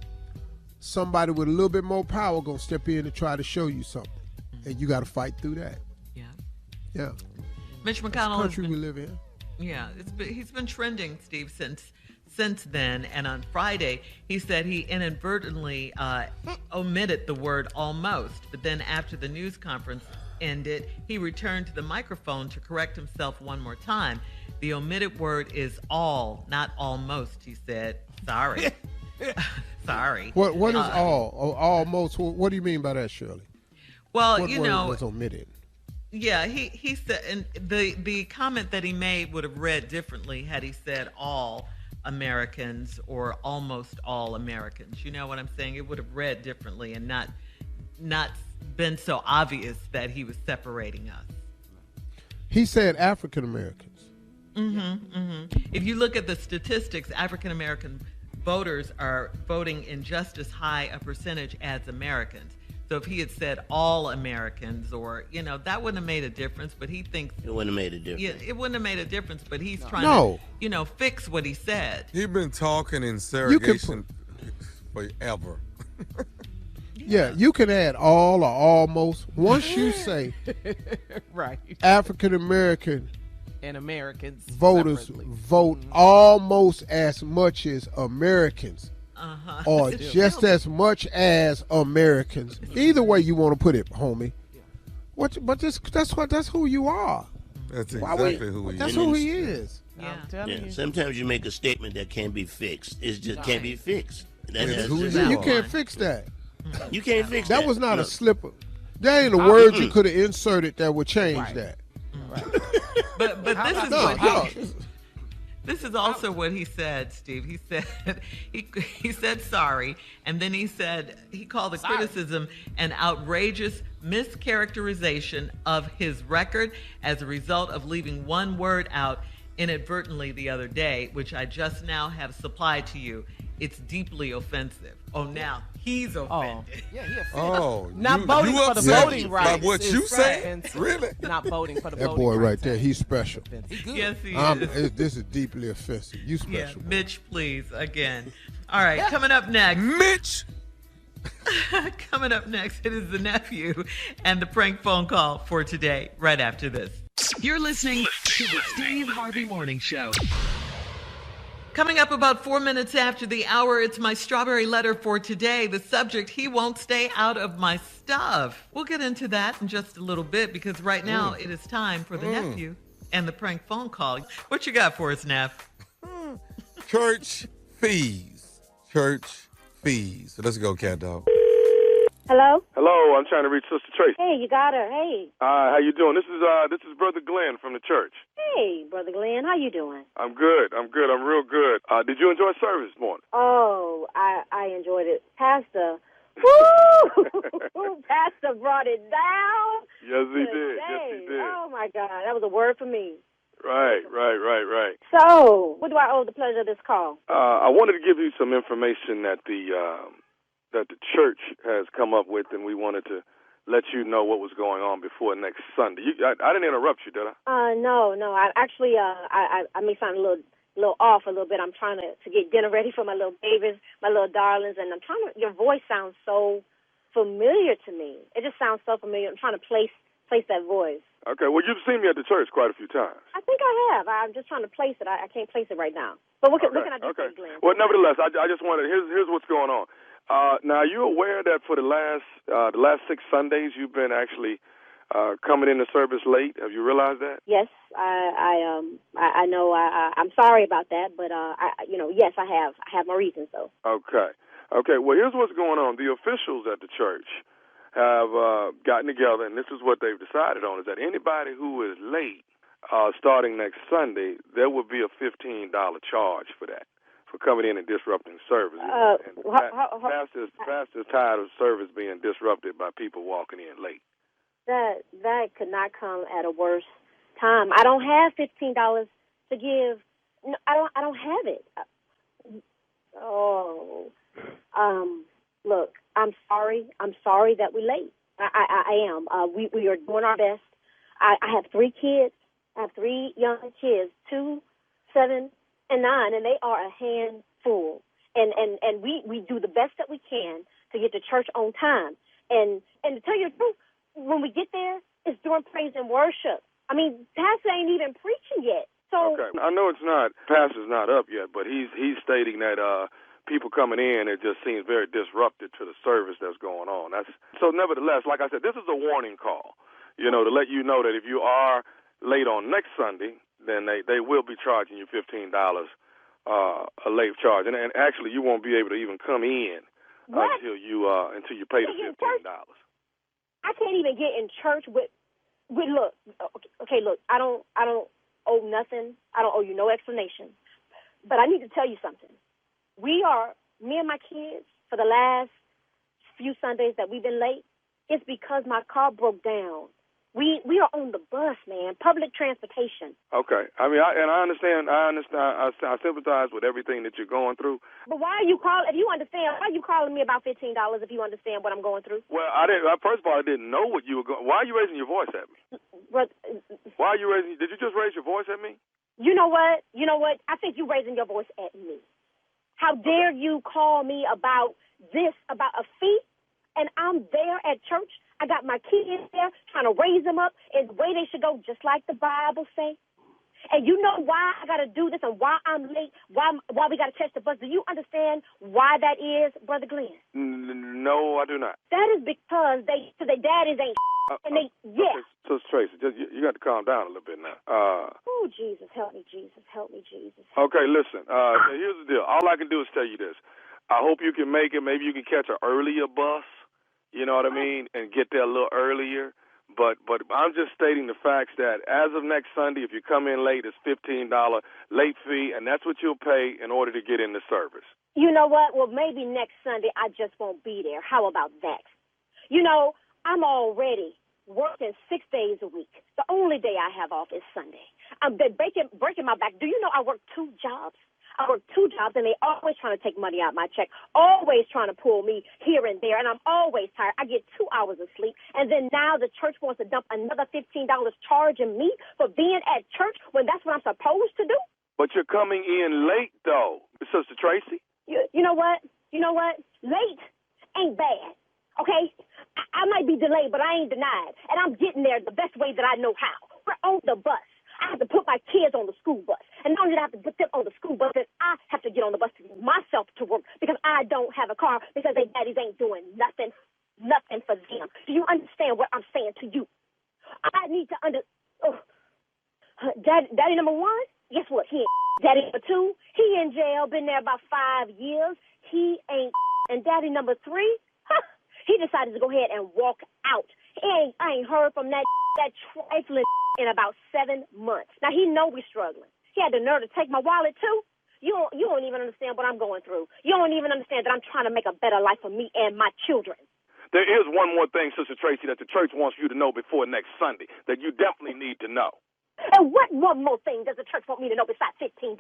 somebody with a little bit more power going to step in and try to show you something. And you got to fight through that. Yeah. Yeah. Mitch That's the McConnell has country we been, live in. he's been trending, Steve, since since then. And on Friday, he said he inadvertently omitted the word almost. But then after the news conference ended, he returned to the microphone to correct himself one more time. The omitted word is all, not almost, he said. Sorry. Sorry. What is all? Almost. What do you mean by that, Shirley? Well, What you word know, was omitted? yeah, he said, and the comment that he made would have read differently had he said all Americans or almost all Americans. You know what I'm saying? It would have read differently and not been so obvious that he was separating us. He said African Americans. If you look at the statistics, African American voters are voting in just as high a percentage as Americans. So if he had said all Americans, or, you know, that wouldn't have made a difference, but he thinks... It wouldn't have made a difference. Yeah, it wouldn't have made a difference, but he's trying to, you know, fix what he said. He's been talking in surrogation forever. Yeah, you can add all or almost. Once you say Right. African American And Americans voters separately. vote almost as much as Americans, or just as much as Americans. Either way you want to put it, homie. That's who you are. That's Why would- exactly who he That's is. who he is. Yeah. I'm telling Yeah, you. sometimes you make a statement that can't be fixed. It just can't be fixed. It's who just- you You are. can't fix that. You can't fix that. That was not No. a slipper. There ain't a word you could have inserted that would change that. But this is No, what no. he... This is also what he said, Steve. He said he said sorry, and then he said he called the criticism an outrageous mischaracterization of his record as a result of leaving one word out inadvertently the other day, which I just now have supplied to you. It's deeply offensive. Oh, now he's offended. Yeah, he offended. Oh, Not voting for the upset voting by rights. what is you said? offensive. Really? Not voting for the That voting boy right rights. there, he's special. He good. Yes, he is. This is deeply offensive. You Yeah, special. Mitch, please, again. All right, coming up next. Mitch. Coming up next, it is the nephew and the prank phone call for today, right after this. You're listening to the Steve Harvey Morning Show. Coming up about 4 minutes after the hour, it's my strawberry letter for today. The subject, he won't stay out of my stuff. We'll get into that in just a little bit because right now it is time for the nephew and the prank phone call. What you got for us, Neff? Church fees. Church fees. So let's go, cat dog. Hello? Hello, I'm trying to reach Sister Tracy. Hey, you got her. Hey. How you doing? This is Brother Glenn from the church. Hey, Brother Glenn. How you doing? I'm good. I'm real good. Did you enjoy service this morning? Oh, I enjoyed it. Pastor. Woo! Pastor brought it down. Yes, he today. did. Yes, he did. Oh, my God. That was a word for me. Right. So, what do I owe the pleasure of this call? I wanted to give you some information that the church has come up with, and we wanted to let you know what was going on before next Sunday. I didn't interrupt you, did I? No. I actually, I may sound a little off a little bit. I'm trying to get dinner ready for my little babies, my little darlings, and your voice sounds so familiar to me. It just sounds so familiar. I'm trying to place that voice. Okay, well, you've seen me at the church quite a few times. I think I have. I'm just trying to place it. I can't place it right now. But what can I do for you, Glenn? Well, nevertheless, I just wanted, here's what's going on. Now, are you aware that for the last 6 Sundays you've been actually coming into service late? Have you realized that? Yes, I know. I'm sorry about that, but yes, I have. I have my reasons though. Okay. Well, here's what's going on. The officials at the church have gotten together, and this is what they've decided on: is that anybody who is late, starting next Sunday, there will be a $15 charge for that, for coming in and disrupting service. Pastors tired of service being disrupted by people walking in late. That could not come at a worse time. I don't have $15 to give. No, I don't have it. Look, I'm sorry. I'm sorry that we're late. I am. We are doing our best. I have 3 kids. I have 3 young kids, 2, 7, and 9, and they are a handful. And we do the best that we can to get to church on time. And to tell you the truth, when we get there, it's during praise and worship. I mean, Pastor ain't even preaching yet. So okay, I know it's not, pastor's not up yet, but he's stating that people coming in, it just seems very disruptive to the service that's going on. So nevertheless, like I said, this is a warning call, to let you know that if you are late on next Sunday, then they will be charging you $15 a late charge, and actually you won't be able to even come in until you pay the $15. I can't even get in church with look. Okay, look, I don't owe nothing. I don't owe you no explanation. But I need to tell you something. Me and my kids, for the last few Sundays that we've been late, it's because my car broke down. We are on the bus, man, public transportation. Okay. I mean, I understand. I sympathize with everything that you're going through. But why are you calling? If you understand, why are you calling me about $15? If you understand what I'm going through. Well, first of all, I didn't know what you were going. Why are you raising your voice at me? Why are you raising? Did you just raise your voice at me? You know what? I think you're raising your voice at me. How dare you call me about this, about a fee? And I'm there at church. I got my kids there trying to raise them up in the way they should go, just like the Bible say. And you know why I got to do this and why I'm late, why we got to catch the bus. Do you understand why that is, Brother Glenn? No, I do not. That is because their daddies ain't and they, yeah. Okay, so Tracy, you got to calm down a little bit now. Oh, Jesus, help me, Jesus, help me, Jesus. Okay, listen, here's the deal. All I can do is tell you this. I hope you can make it. Maybe you can catch an earlier bus. You know what I mean? And get there a little earlier. But I'm just stating the facts that as of next Sunday, if you come in late, it's $15 late fee, and that's what you'll pay in order to get in the service. You know what? Well, maybe next Sunday I just won't be there. How about that? I'm already working 6 days a week. The only day I have off is Sunday. I'm breaking my back. Do you know I work 2 jobs? I work 2 jobs, and they always trying to take money out of my check, always trying to pull me here and there, and I'm always tired. I get 2 hours of sleep, and then now the church wants to dump another $15 charging me for being at church when that's what I'm supposed to do? But you're coming in late, though, Sister Tracy. You know what? Late ain't bad, okay? I might be delayed, but I ain't denied, and I'm getting there the best way that I know how. We're on the bus. I have to put my kids on the school bus. And not only do I have to put them on the school bus, then I have to get on the bus to get myself to work because I don't have a car because their daddies ain't doing nothing for them. Do you understand what I'm saying to you? I need to Daddy number 1, guess what? He ain't. Daddy number 2, he in jail, been there about 5 years. He ain't. And daddy number 3, he decided to go ahead and walk out. I ain't heard from that trifling in about 7 months. Now, he know we're struggling. He had the nerve to take my wallet, too. You don't even understand what I'm going through. You don't even understand that I'm trying to make a better life for me and my children. There is one more thing, Sister Tracy, that the church wants you to know before next Sunday, that you definitely need to know. And what one more thing does the church want me to know besides $15?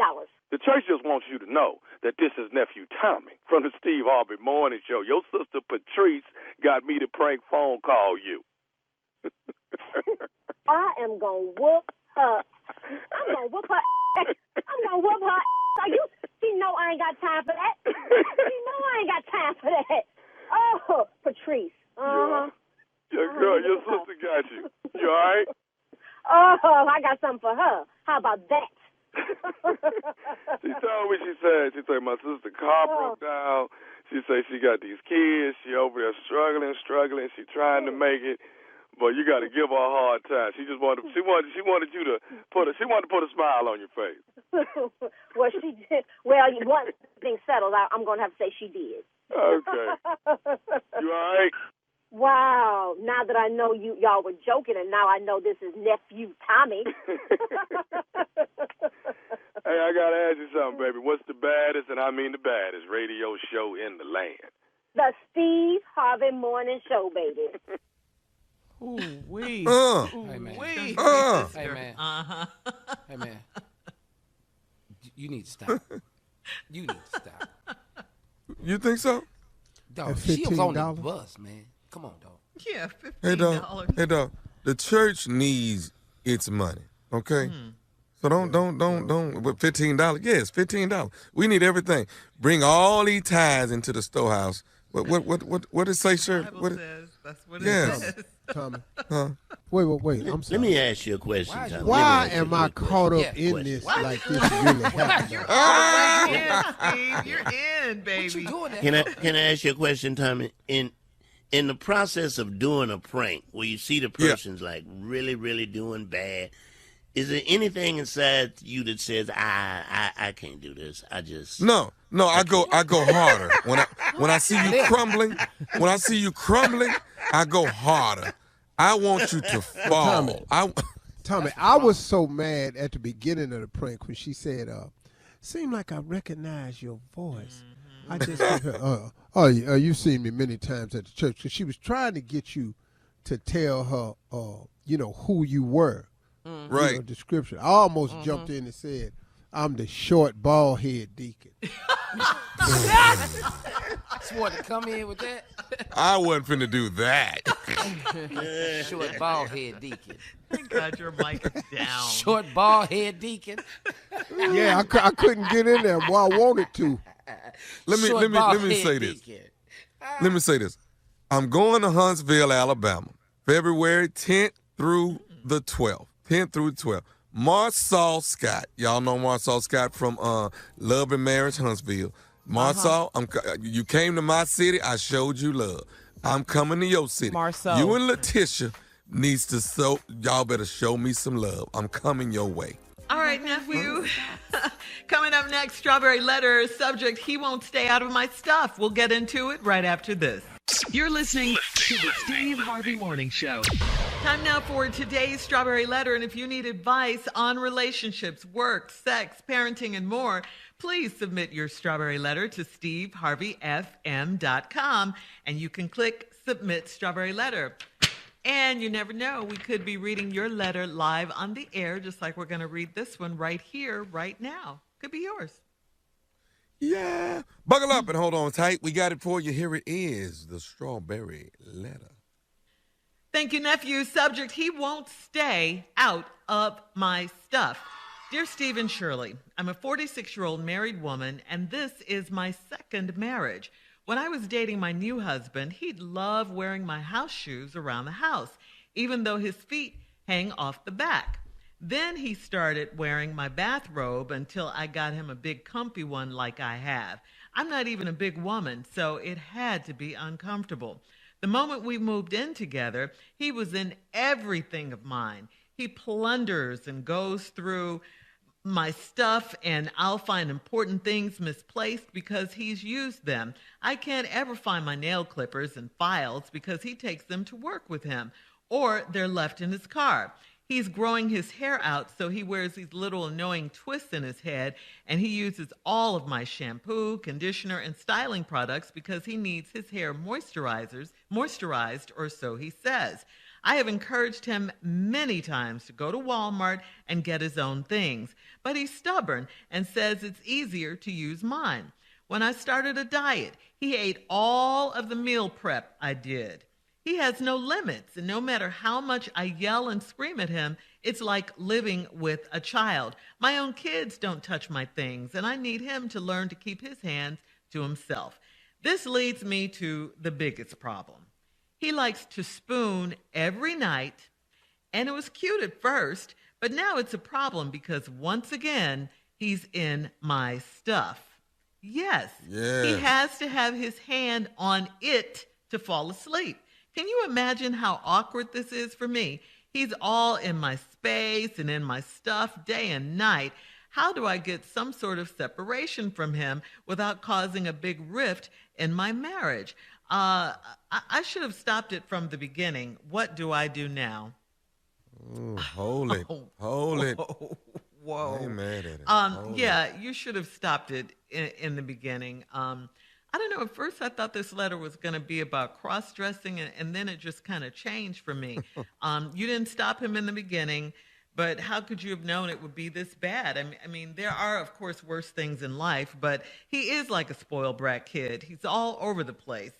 The church just wants you to know that this is Nephew Tommy from the Steve Harvey Morning Show. Your sister Patrice got me to prank phone call you. I am going to whoop her. I'm going to whoop her. I'm going to whoop her. She know I ain't got time for that. She know I ain't got time for that. Oh, Patrice. Uh-huh. Yeah, girl, your sister got you. You all right? Oh, I got something for her. How about that? She told me, she said, my sister's car broke down. She said she got these kids. She over there struggling. She trying to make it. But you got to give her a hard time. She wanted you to put a smile on your face. Well, she did. Well, once things settled out, I'm going to have to say she did. Okay. You all right? Wow. Now that I know y'all were joking, and now I know this is Nephew Tommy. Hey, I got to ask you something, baby. What's the baddest, and I mean the baddest, radio show in the land? The Steve Harvey Morning Show, baby. Ooh-wee. Hey, man. Hey, man. Uh-huh. Hey, man. You need to stop. You need to stop. You think so? Dog, she was on the bus, man. Come on, dog. Yeah, $15. Hey, dog. The church needs its money, okay? So don't. With $15, yes, $15. We need everything. Bring all these tithes into the storehouse. What did it say, sir? Bible says that's what it says. Tommy. Huh? Wait. I'm sorry. Let me ask you a question, Tommy. Why am I caught up in this like this really happening? You're in, baby. What you doing? Can I ask you a question, Tommy? In the process of doing a prank, where you see the person's like really, really doing bad, is there anything inside you that says, I can't do this? I just No, I go harder. When I see you crumbling, I go harder. I want you to fall. Tommy, I was so mad at the beginning of the prank when she said, seemed like I recognize your voice. I just said, you've seen me many times at the church. Because she was trying to get you to tell her, who you were. Right. Description. I almost jumped in and said, I'm the short, bald-head deacon. Just wanted to come in with that. I wasn't finna do that. Short, bald-head deacon. Thank God your mic is down. Short, bald-head deacon. Yeah, I couldn't get in there. Boy, I wanted to. Let me say this. Let me say this. I'm going to Huntsville, Alabama, February 10th through the 12th. 10th through the 12th. Marsau Scott. Y'all know Marsau Scott from Love and Marriage, Huntsville. Marsau, you came to my city. I showed you love. I'm coming to your city. Marceau. You and Letitia needs to y'all better show me some love. I'm coming your way. All right, nephew. Coming up next, Strawberry Letter. Subject, he won't stay out of my stuff. We'll get into it right after this. You're listening to the Steve Harvey Morning Show. Time now for today's Strawberry Letter. And if you need advice on relationships, work, sex, parenting, and more, please submit your Strawberry Letter to steveharveyfm.com. And you can click Submit Strawberry Letter. And you never know, we could be reading your letter live on the air, just like we're going to read this one right here, right now. Could be yours. Yeah. Buckle up and hold on tight. We got it for you. Here it is, the Strawberry Letter. Thank you, nephew. Subject, he won't stay out of my stuff. Dear Steve and Shirley, I'm a 46-year-old married woman, and this is my second marriage. When I was dating my new husband, he'd love wearing my house shoes around the house, even though his feet hang off the back. Then he started wearing my bathrobe until I got him a big comfy one like I have. I'm not even a big woman, so it had to be uncomfortable. The moment we moved in together, he was in everything of mine. He plunders and goes through my stuff, and I'll find important things misplaced because he's used them. I can't ever find my nail clippers and files because he takes them to work with him, or they're left in his car. He's growing his hair out, so he wears these little annoying twists in his head, and he uses all of my shampoo, conditioner, and styling products because he needs his hair moisturized, or so he says. I have encouraged him many times to go to Walmart and get his own things, but he's stubborn and says it's easier to use mine. When I started a diet, he ate all of the meal prep I did. He has no limits, and no matter how much I yell and scream at him, it's like living with a child. My own kids don't touch my things, and I need him to learn to keep his hands to himself. This leads me to the biggest problem. He likes to spoon every night, and it was cute at first, but now it's a problem because once again, he's in my stuff. Yes, he has to have his hand on it to fall asleep. Can you imagine how awkward this is for me? He's all in my space and in my stuff day and night. How do I get some sort of separation from him without causing a big rift in my marriage? I should have stopped it from the beginning. What do I do now? Ooh, hold it. Hold it. Whoa. I ain't mad at it. Yeah, you should have stopped it in the beginning. I don't know. At first, I thought this letter was going to be about cross-dressing, and then it just kind of changed for me. You didn't stop him in the beginning, but how could you have known it would be this bad? I mean, there are, of course, worse things in life, but he is like a spoiled brat kid. He's all over the place.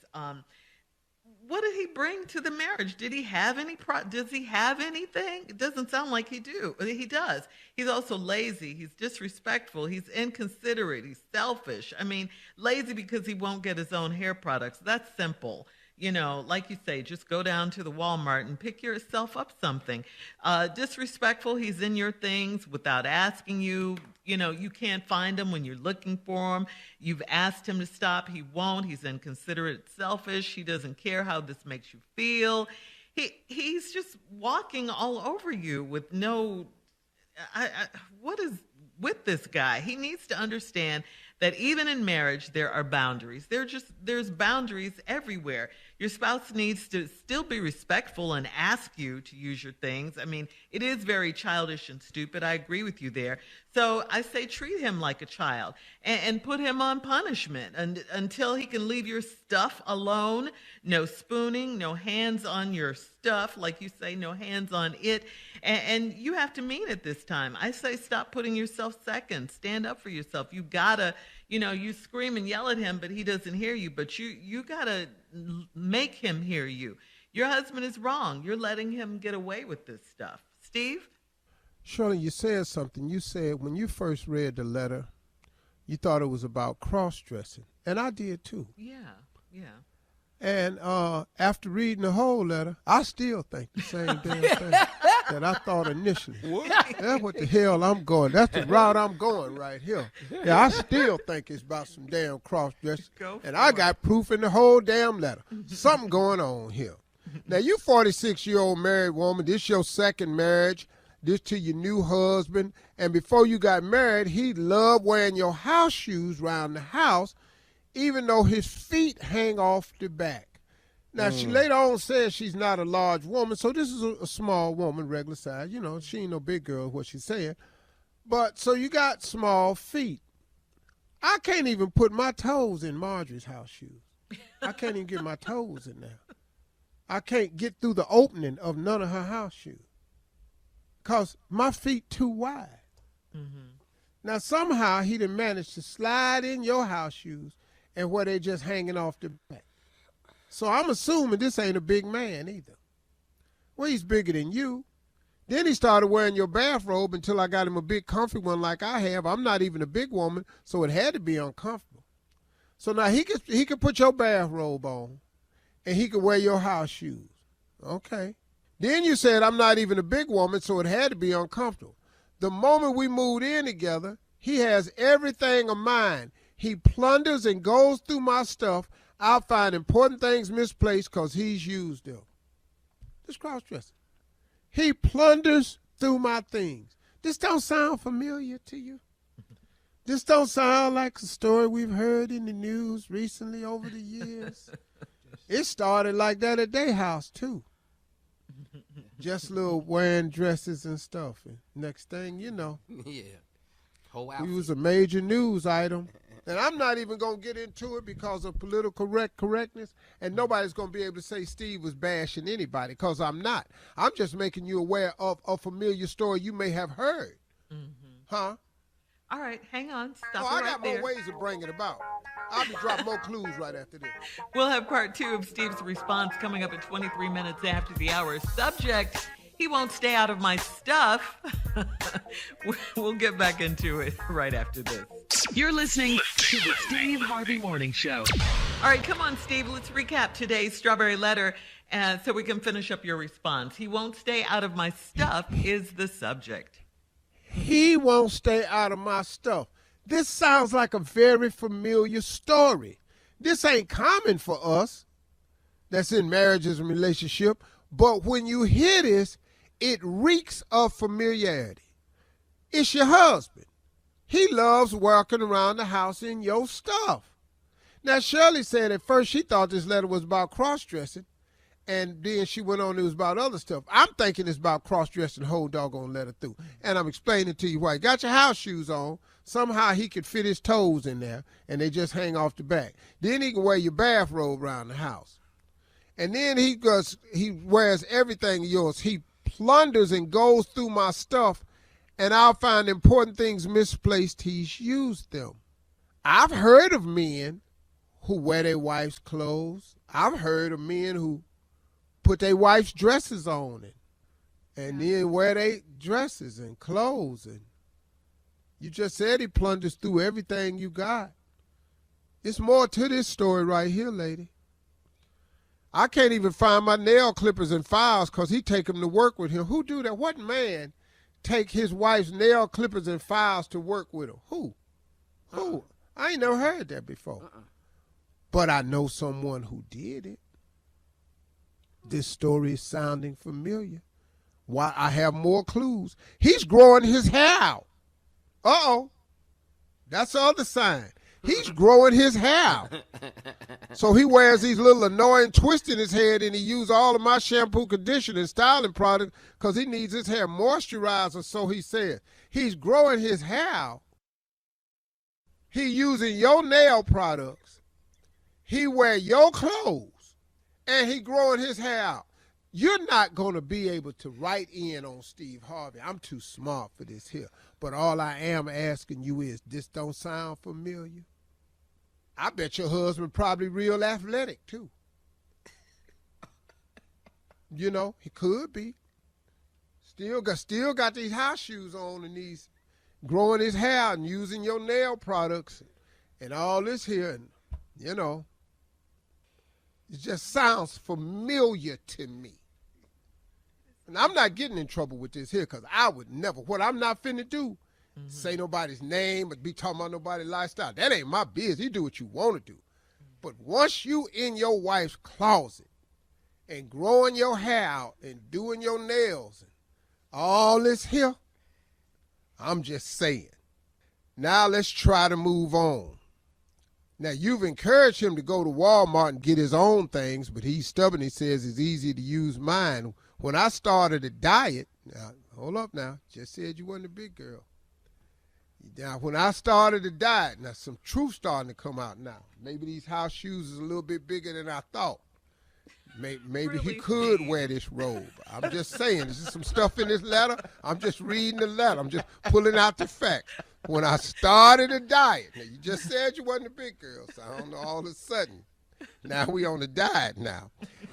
What did he bring to the marriage? Did he have any? Does he have anything? It doesn't sound like he does. He's also lazy. He's disrespectful. He's inconsiderate. He's selfish. I mean, lazy because he won't get his own hair products. That's simple. like you say, just go down to the Walmart and pick yourself up something. Disrespectful, he's in your things without asking you. You can't find him when you're looking for him. You've asked him to stop. He won't. He's inconsiderate, selfish. He doesn't care how this makes you feel. He's just walking all over you with no... what is with this guy? He needs to understand that even in marriage, there are boundaries. There's boundaries everywhere. Your spouse needs to still be respectful and ask you to use your things. I mean, it is very childish and stupid. I agree with you there. So I say treat him like a child and put him on punishment until he can leave your stuff alone. No spooning, no hands on your stuff. Like you say, no hands on it. And you have to mean it this time. I say stop putting yourself second. Stand up for yourself. You gotta, you scream and yell at him, but he doesn't hear you. But you gotta make him hear you. Your husband is wrong. You're letting him get away with this stuff. Steve? Shirley, you said something. You said when you first read the letter, you thought it was about cross-dressing. And I did too. Yeah. And after reading the whole letter, I still think the same damn thing that I thought initially. What? That's what the hell I'm going. That's the route I'm going right here. Yeah, I still think it's about some damn cross-dressing. And I got proof in the whole damn letter. Something going on here. Now, you 46-year-old married woman, this your second marriage, this to your new husband, and before you got married, he loved wearing your house shoes around the house, even though his feet hang off the back. Now, she later on says she's not a large woman, so this is a small woman, regular size. She ain't no big girl, what she's saying. But, so you got small feet. I can't even put my toes in Marjorie's house shoes. I can't even get my toes in there. I can't get through the opening of none of her house shoes because my feet too wide. Mm-hmm. Now, somehow he done managed to slide in your house shoes and where they just hanging off the back. So I'm assuming this ain't a big man either. Well, he's bigger than you. Then he started wearing your bathrobe until I got him a big comfy one like I have. I'm not even a big woman, so it had to be uncomfortable. So now he could put your bathrobe on and he could wear your house shoes. Okay. Then you said I'm not even a big woman, so it had to be uncomfortable. The moment we moved in together, he has everything of mine. He plunders and goes through my stuff. I'll find important things misplaced because he's used them. This cross-dressing. He plunders through my things. This don't sound familiar to you? This don't sound like a story we've heard in the news recently over the years? It started like that at their house, too. Just little wearing dresses and stuff. And next thing you know, whole outfit. He was a major news item. And I'm not even going to get into it because of political correctness. And nobody's going to be able to say Steve was bashing anybody because I'm not. I'm just making you aware of a familiar story you may have heard. Mm-hmm. Huh? All right, hang on. Stop I right got there. more ways of bringing it about. I'll be dropping more clues right after this. We'll have part 2 of Steve's response coming up at 23 minutes after the hour. Subject, he won't stay out of my stuff. We'll get back into it right after this. You're listening to the Steve Harvey Morning Show. All right, come on, Steve. Let's recap today's Strawberry Letter so we can finish up your response. He won't stay out of my stuff is the subject. He won't stay out of my stuff. This sounds like a very familiar story. This ain't common for us that's in marriages and relationship, but when you hear this, it reeks of familiarity. It's your husband. He loves walking around the house in your stuff. Now, Shirley said at first she thought this letter was about cross-dressing, and then she went on, it was about other stuff. I'm thinking it's about cross-dressing the whole doggone letter through. And I'm explaining to you why. He got your house shoes on. Somehow he could fit his toes in there, and they just hang off the back. Then he can wear your bathrobe around the house. And then he wears everything of yours. He plunders and goes through my stuff, and I'll find important things misplaced. He's used them. I've heard of men who wear their wife's clothes. I've heard of men who put their wife's dresses on and then wear their dresses and clothes. And you just said he plunders through everything you got. It's more to this story right here, lady. I can't even find my nail clippers and files because he take them to work with him. Who do that? What man take his wife's nail clippers and files to work with him? Who? Who? I ain't never heard that before. But I know someone who did it. This story is sounding familiar. Why? I have more clues. He's growing his hair out. Uh-oh. That's the other sign. He's growing his hair out. So he wears these little annoying twists in his head, and he uses all of my shampoo, conditioner, and styling products because he needs his hair moisturized, or so he says. He's growing his hair out. He using your nail products. He wear your clothes, and he growing his hair out. You're not going to be able to write in on Steve Harvey. I'm too smart for this here. But all I am asking you is, this don't sound familiar? I bet your husband probably real athletic, too. You know, he could be. Still got these house shoes on and these growing his hair and using your nail products and all this here. And, you know, it just sounds familiar to me. And I'm not getting in trouble with this here because I would never. What I'm not finna do, say nobody's name or be talking about nobody's lifestyle. That ain't my business. You do what you want to do. But once you in your wife's closet and growing your hair out and doing your nails and all this here, I'm just saying. Now let's try to move on. Now, you've encouraged him to go to Walmart and get his own things, but he's stubborn. He says it's easy to use mine. When I started a diet, now, hold up now, just said you wasn't a big girl. Now, when I started a diet, now some truth starting to come out now. Maybe these house shoes is a little bit bigger than I thought. Maybe really he could wear this robe. I'm just saying, there's just some stuff in this letter. I'm just reading the letter. I'm just pulling out the facts. When I started a diet, now you just said you wasn't a big girl, so I don't know, all of a sudden, now we on a diet now.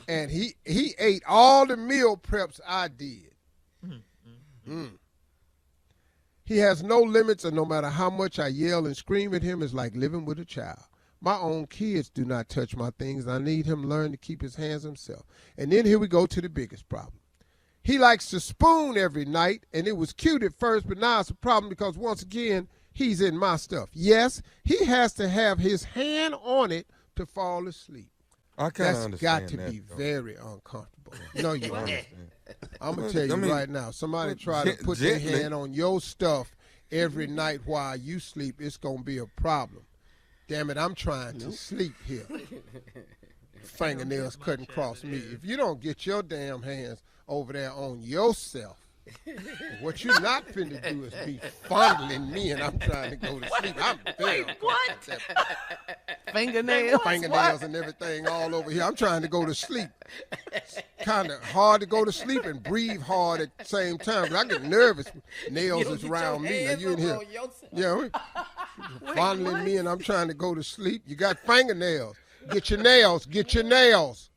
And he ate all the meal preps I did. He has no limits, and no matter how much I yell and scream at him, it's like living with a child. My own kids do not touch my things. I need him to learn to keep his hands himself. And then here we go to the biggest problem. He likes to spoon every night, and it was cute at first, but now it's a problem because, once again, he's in my stuff. Yes, he has to have his hand on it to fall asleep. I kind of understand That's got to that, be though. very uncomfortable. No, you understand. I'm going to tell you right now, somebody try to put gently. their hand on your stuff every night while you sleep, it's going to be a problem. Damn it, I'm trying to sleep here. Fingernails cutting across me. If you don't get your damn hands over there on yourself, what you're not finna do is be fondling me and I'm trying to go to sleep. I'm very What? Fingernails and everything all over here. I'm trying to go to sleep. It's kind of hard to go to sleep and breathe hard at the same time. But I get nervous. Nails is around me. Now you in here. Yeah, fondling me and I'm trying to go to sleep. You got fingernails. Get your nails. Get your nails.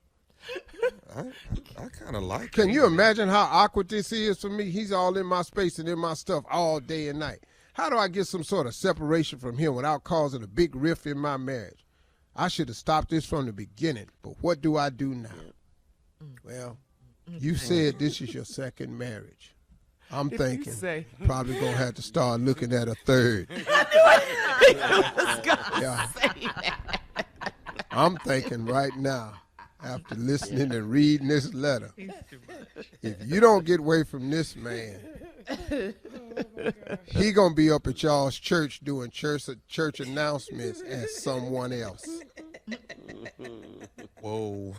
I kind of like it. Can you imagine how awkward this is for me? He's all in my space and in my stuff all day and night. How do I get some sort of separation from him without causing a big rift in my marriage? I should have stopped this from the beginning, but what do I do now? Well, you said this is your second marriage. I'm thinking probably going to have to start looking at a third. Yeah. I'm thinking right now, after listening and reading this letter, if you don't get away from this man, he gonna be up at y'all's church doing church announcements as someone else. Whoa.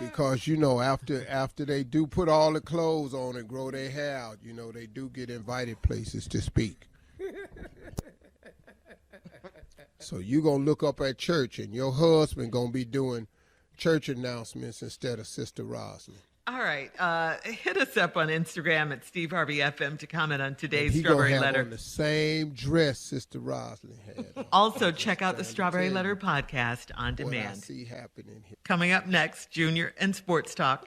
Because, you know, after they do put all the clothes on and grow their hair out, you know, they do get invited places to speak. So you gonna look up at church and your husband gonna be doing church announcements instead of Sister Roslyn. All right. Hit us up on Instagram at Steve Harvey FM to comment on today's He Strawberry gonna have Letter. on the same dress Sister Roslyn had on. Also, check out the Strawberry Letter podcast on What I demand. see happening here. Coming up next, Junior and Sports Talk,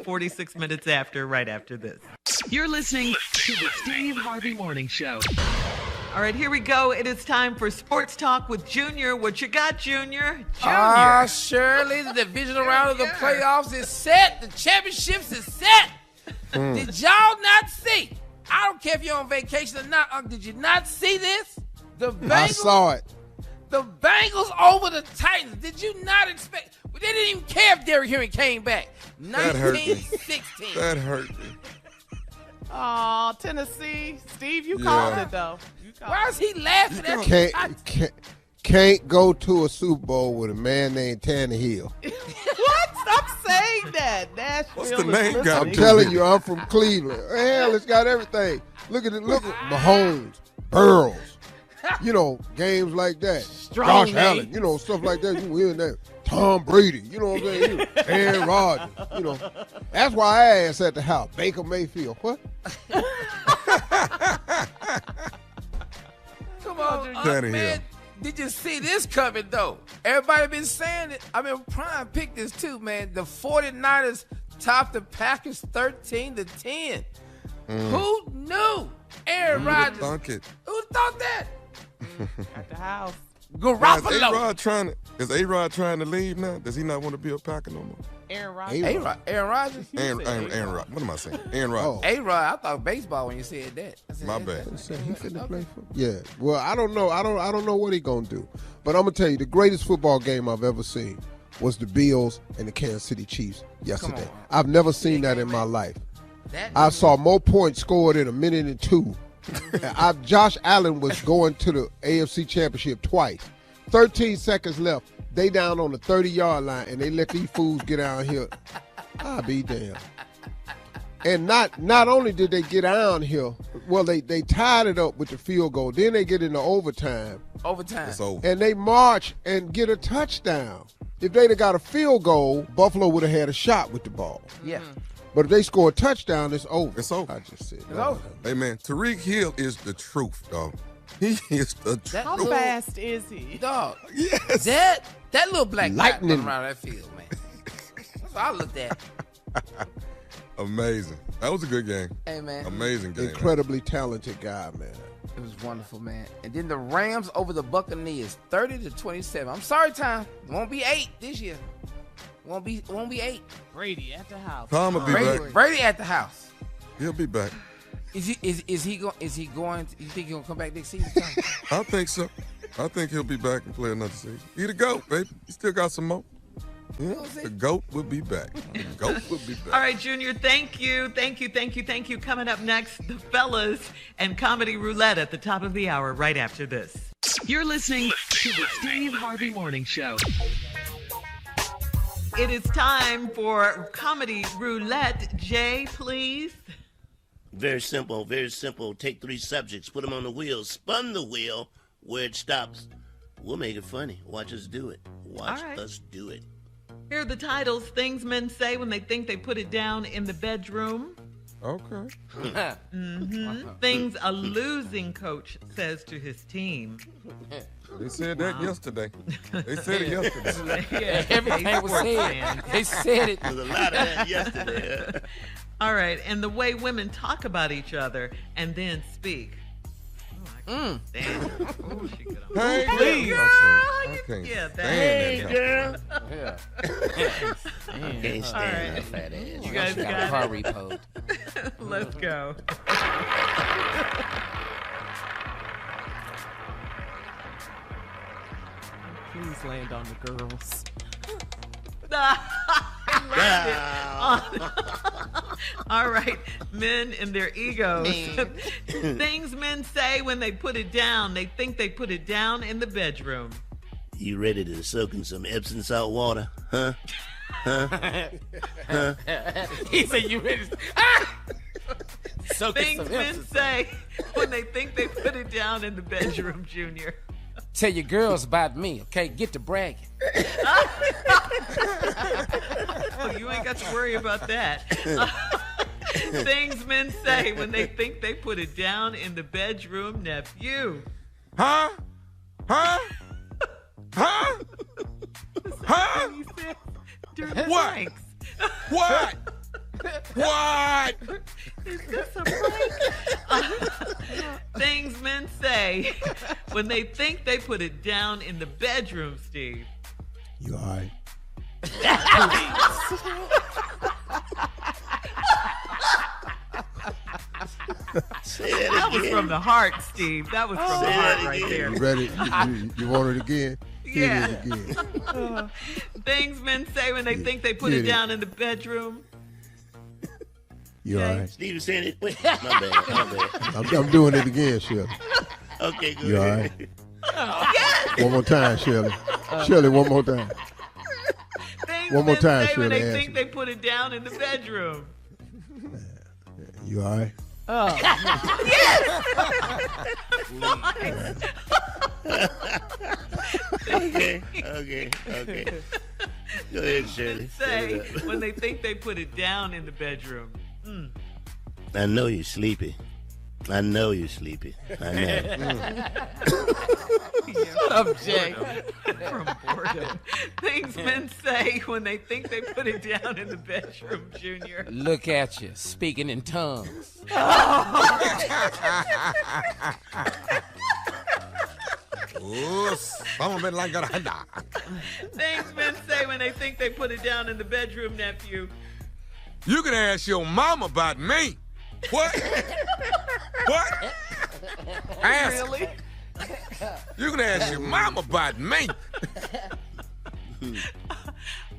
46 minutes after, right after this. You're listening to the Steve Harvey Morning Show. All right, here we go. It is time for Sports Talk with Junior. What you got, Junior? Shirley, the divisional round of the playoffs is set. The championships is set. Did y'all not see? I don't care if you're on vacation or not. Did you not see this? The Bengals, I saw it. The Bengals over the Titans. Did you not expect? They didn't even care if Derrick Henry came back. 19-16. That hurt me. Oh, Tennessee. Steve, you called it, though. Why is he laughing at me? Can't go to a Super Bowl with a man named Tannehill. What? Stop saying that. Nashville. What's the name got? I'm telling you, I'm from Cleveland. Hell, it's got everything. Look at Mahomes, Burrows. You know, games like that. Josh Allen, you know, stuff like that. You win that. Tom Brady, you know what I'm saying? You know, Aaron Rodgers, you know. That's why I asked at the house. Baker Mayfield, what? Come on, man. Did you see this coming, though? Everybody been saying it. I mean, Prime picked this, too, man. The 49ers topped the Packers 13-10. Who knew? Aaron Rodgers. Who thought that? At the house. Garoppolo. Is A-Rod trying to leave now? Does he not want to be a Packer no more? Aaron Rodgers. Aaron Rodgers? Aaron Rod. What am I saying? Aaron Rod. A-Rod. I thought baseball when you said that. My bad. He finna play football. Yeah. Well, I don't know. I don't know what he gonna do. But I'm gonna tell you, the greatest football game I've ever seen was the Bills and the Kansas City Chiefs yesterday. I've never seen that in my life. I saw more points scored in a minute and two. Josh Allen was going to the AFC Championship twice. 13 seconds left. They down on the 30-yard line, and they let these fools get out here. I'll be damned. And not only did they get down here, well, they tied it up with the field goal. Then they get into overtime. It's over. And they march and get a touchdown. If they'd have got a field goal, Buffalo would have had a shot with the ball. Yeah. But if they score a touchdown, it's over. It's over. I just said it's over. Hey, man, Tariq Hill is the truth, dog. He is the truth. How fast is he? Dog. Yes. That little black lightning around that field, man. That's what I looked at. Amazing. That was a good game. Hey, man. Amazing game. Incredibly talented guy, man. It was wonderful, man. And then the Rams over the Buccaneers, 30-27. I'm sorry, Tom. It won't be 8 this year. Won't be 8. Brady at the house. Tom will be back. Brady at the house. He'll be back. Is he going? You think he's gonna come back next season? Tom? I think so. I think he'll be back and play another season. He the GOAT, baby. He still got some more. Yeah, the GOAT will be back. The GOAT will be back. All right, Junior, thank you. Coming up next, the fellas and Comedy Roulette at the top of the hour right after this. You're listening to the Steve Harvey Morning Show. It is time for Comedy Roulette. Jay, please. Very simple, very simple. Take 3 subjects, put them on the wheel, spun the wheel where it stops. We'll make it funny. Watch us do it. Watch us do it. Here are the titles. Things men say when they think they put it down in the bedroom. Okay. Things a losing coach says to his team. They said that yesterday. They said it yesterday. Yeah, everything was said. They said it. There was a lot of that yesterday. All right, and the way women talk about each other and then speak. Oh, I can't stand it. Oh, she could Hey, please. Okay. Yeah, Hey, girl. Yeah. Can't stand that fat ass. You guys got a car repoed. Let's go. Please land on the girls. All right, men and their egos. Things men say when they put it down. They think they put it down in the bedroom. You ready to soak in some Epsom salt water? Huh? He said you ready to Things men say when they think they put it down in the bedroom, Junior. Tell your girls about me, okay? Get to bragging. Oh, you ain't got to worry about that. Things men say when they think they put it down in the bedroom, nephew. Huh? What? What? What? Is this a prank? Things men say when they think they put it down in the bedroom, Steve. You all right? That was from the heart, Steve. That was from the heart right there. You ready? You want it again? Yeah. Hit it again. Things men say when they think they put it down in the bedroom. You all right? Steve is saying it. Wait, my bad. I'm doing it again, Shirley. Okay, good. You all right? One more time, Shirley. Shirley, one more time. Things One more men time, say when Shirley. they think they put it down in the bedroom. You all right? Okay. Go ahead, Shirley. Say when they think they put it down in the bedroom. I know you're sleepy. I know. Shut up, Jay. From boredom. Things men say when they think they put it down in the bedroom, Junior. Look at you, speaking in tongues. Things men say when they think they put it down in the bedroom, nephew. You can ask your mom about me. What? What? Ask. Really? You can ask your mom about me.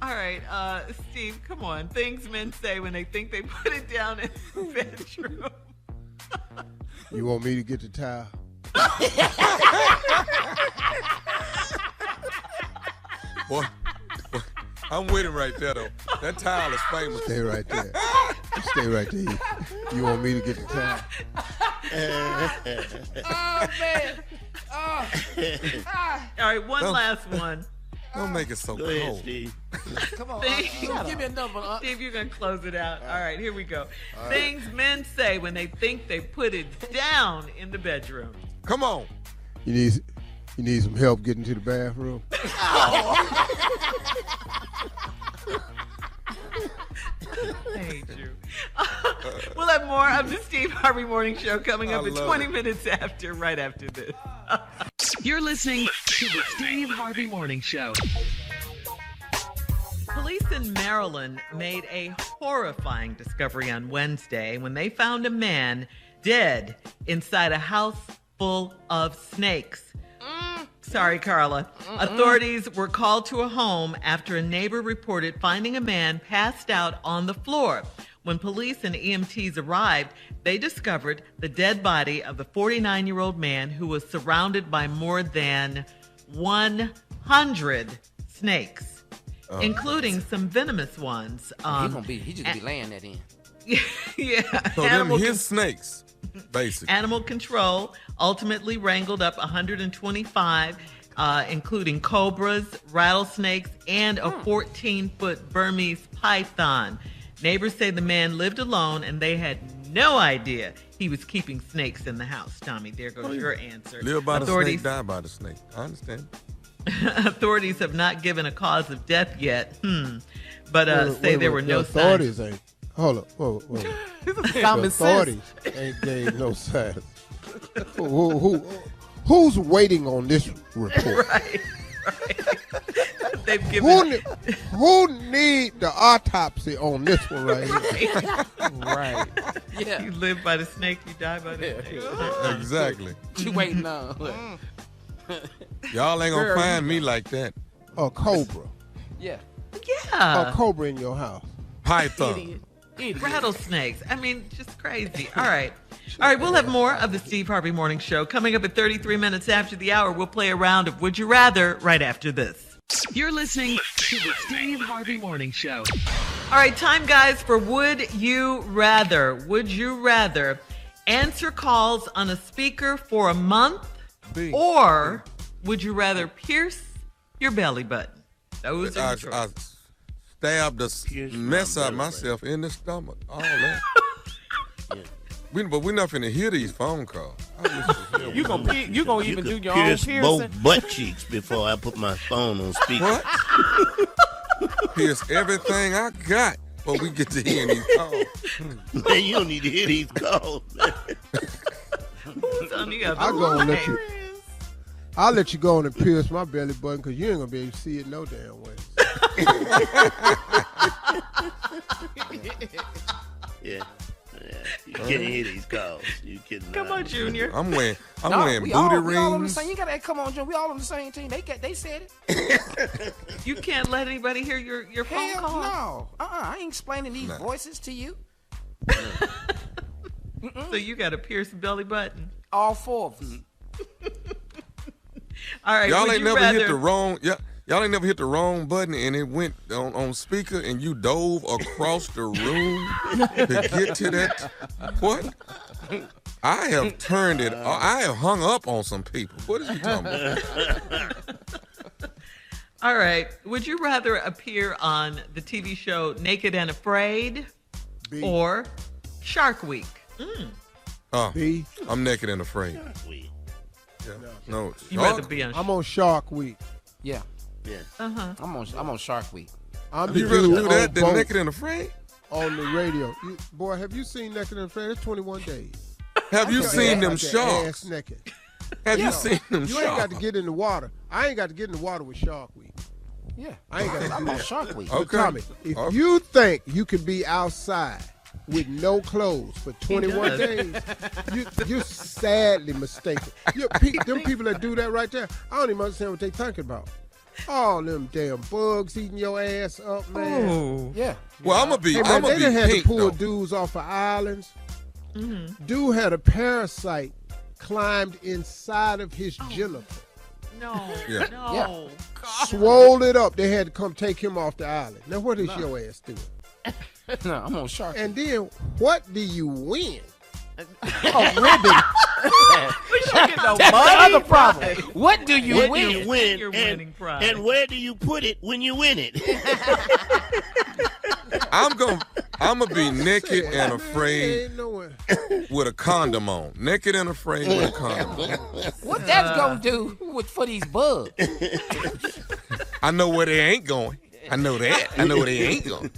All right, Steve, come on. Things men say when they think they put it down in the bedroom. You want me to get the towel? Boy, I'm with him right there, though. That towel is famous. Stay right there. Stay right there. You want me to get the towel? Oh, man. All right, one last one. Don't make it so Go ahead, cold. Steve. Come on, Steve, give me a number. Steve, you're going to close it out. All right, here we go. Things men say when they think they put it down in the bedroom. Come on. You need some help getting to the bathroom? Thank you. We'll have more of the Steve Harvey Morning Show coming up at 20 minutes after, right after this. You're listening to the Steve Harvey Morning Show. Police in Maryland made a horrifying discovery on Wednesday when they found a man dead inside a house full of snakes. Sorry, Carla. Authorities were called to a home after a neighbor reported finding a man passed out on the floor. When police and EMTs arrived, they discovered the dead body of the 49-year-old man who was surrounded by more than 100 snakes, including some venomous ones. He just be laying that in. Yeah. So them his snakes, basically. Animal control ultimately wrangled up 125, including cobras, rattlesnakes, and a 14-foot Burmese python. Neighbors say the man lived alone and they had no idea he was keeping snakes in the house. Tommy, there goes your answer. Live by the snake, die by the snake. I understand. Authorities have not given a cause of death yet, but say there were no authorities signs. ain't. Hold up, whoa. Common The authorities ain't gave no signs. Who's waiting on this report? Right. They've given. Who need the autopsy on this one right here? Right. Yeah. You live by the snake, you die by the snake. Exactly. You waiting on? Y'all ain't gonna find me like that. A cobra. Yeah. Yeah. A cobra in your house. Python. Rattlesnakes. I mean, just crazy. All right. We'll have more of the Steve Harvey Morning Show coming up at 33 minutes after the hour. We'll play a round of Would You Rather right after this. You're listening to the Steve Harvey Morning Show. All right, time, guys, for Would You Rather. Would you rather answer calls on a speaker for a month, or would you rather pierce your belly button? Those are the I choices. stabbed the mess out of myself in the stomach. All that. But we're not finna hear these phone calls. You gonna even do your own pierce piercing? both butt cheeks before I put my phone on speaker. What? Pierce everything I got before we get to hearing these calls. Man, you don't need to hear these calls. Man. on the other I'll go and let line. you. I'll let you go on and pierce my belly button because you ain't gonna be able to see it no damn way. Yeah. You can't hear these calls. You kidding? Come on, Junior. I'm wearing No, booty we all on the rings. same. You gotta come on, Junior. We all on the same team. They said it. You can't let anybody hear your phone Hell call? no. I ain't explaining these voices to you. So you got a pierced belly button. All four of us. All right. Y'all would ain't you never rather... hit the wrong. Y'all ain't never hit the wrong button and it went on speaker and you dove across the room to get to that. What? I have turned it. I have hung up on some people. What is he talking about? All right. Would you rather appear on the TV show Naked and Afraid or Shark Week? B. I'm naked and afraid. Yeah. No. You rather be on? I'm on Shark Week. Yeah. Yeah. I'm on Shark Week. I'm You the rather dude do on that than both naked and afraid? on the radio. Boy, have you seen Naked and Afraid? It's 21 days. Have you seen them Like that sharks? Ass naked. Have you seen them You ain't got sharks? to get in the water. I ain't got to get in the water with Shark Week. Yeah. I ain't got to do I'm on that. Shark Week. But Okay. Tommy, if Okay. you think you can be outside with no clothes for 21 days, you're sadly mistaken. Them people that do that right there, I don't even understand what they thinking about. All them damn bugs eating your ass up, man. Oh. Yeah. Well, I'm gonna be. Hey, man, I'm gonna they be done had to pink pull though. dudes off of islands. Mm-hmm. Dude had a parasite climbed inside of his genital. No. Yeah. No. Yeah. Swole it up. They had to come take him off the island. Now, what is your ass doing? No, I'm on Shark Week. And then, what do you win? A ribbon. We should get no That's the money. other problem. What do you What win? do you win? Your and, winning prize. and where do you put it when you win it? I'm gonna be naked and Man, afraid ain't nowhere. with a condom on. Naked and afraid with a condom on. What that's gonna do for these bugs? I know where they ain't going. I know that. I know where they ain't going.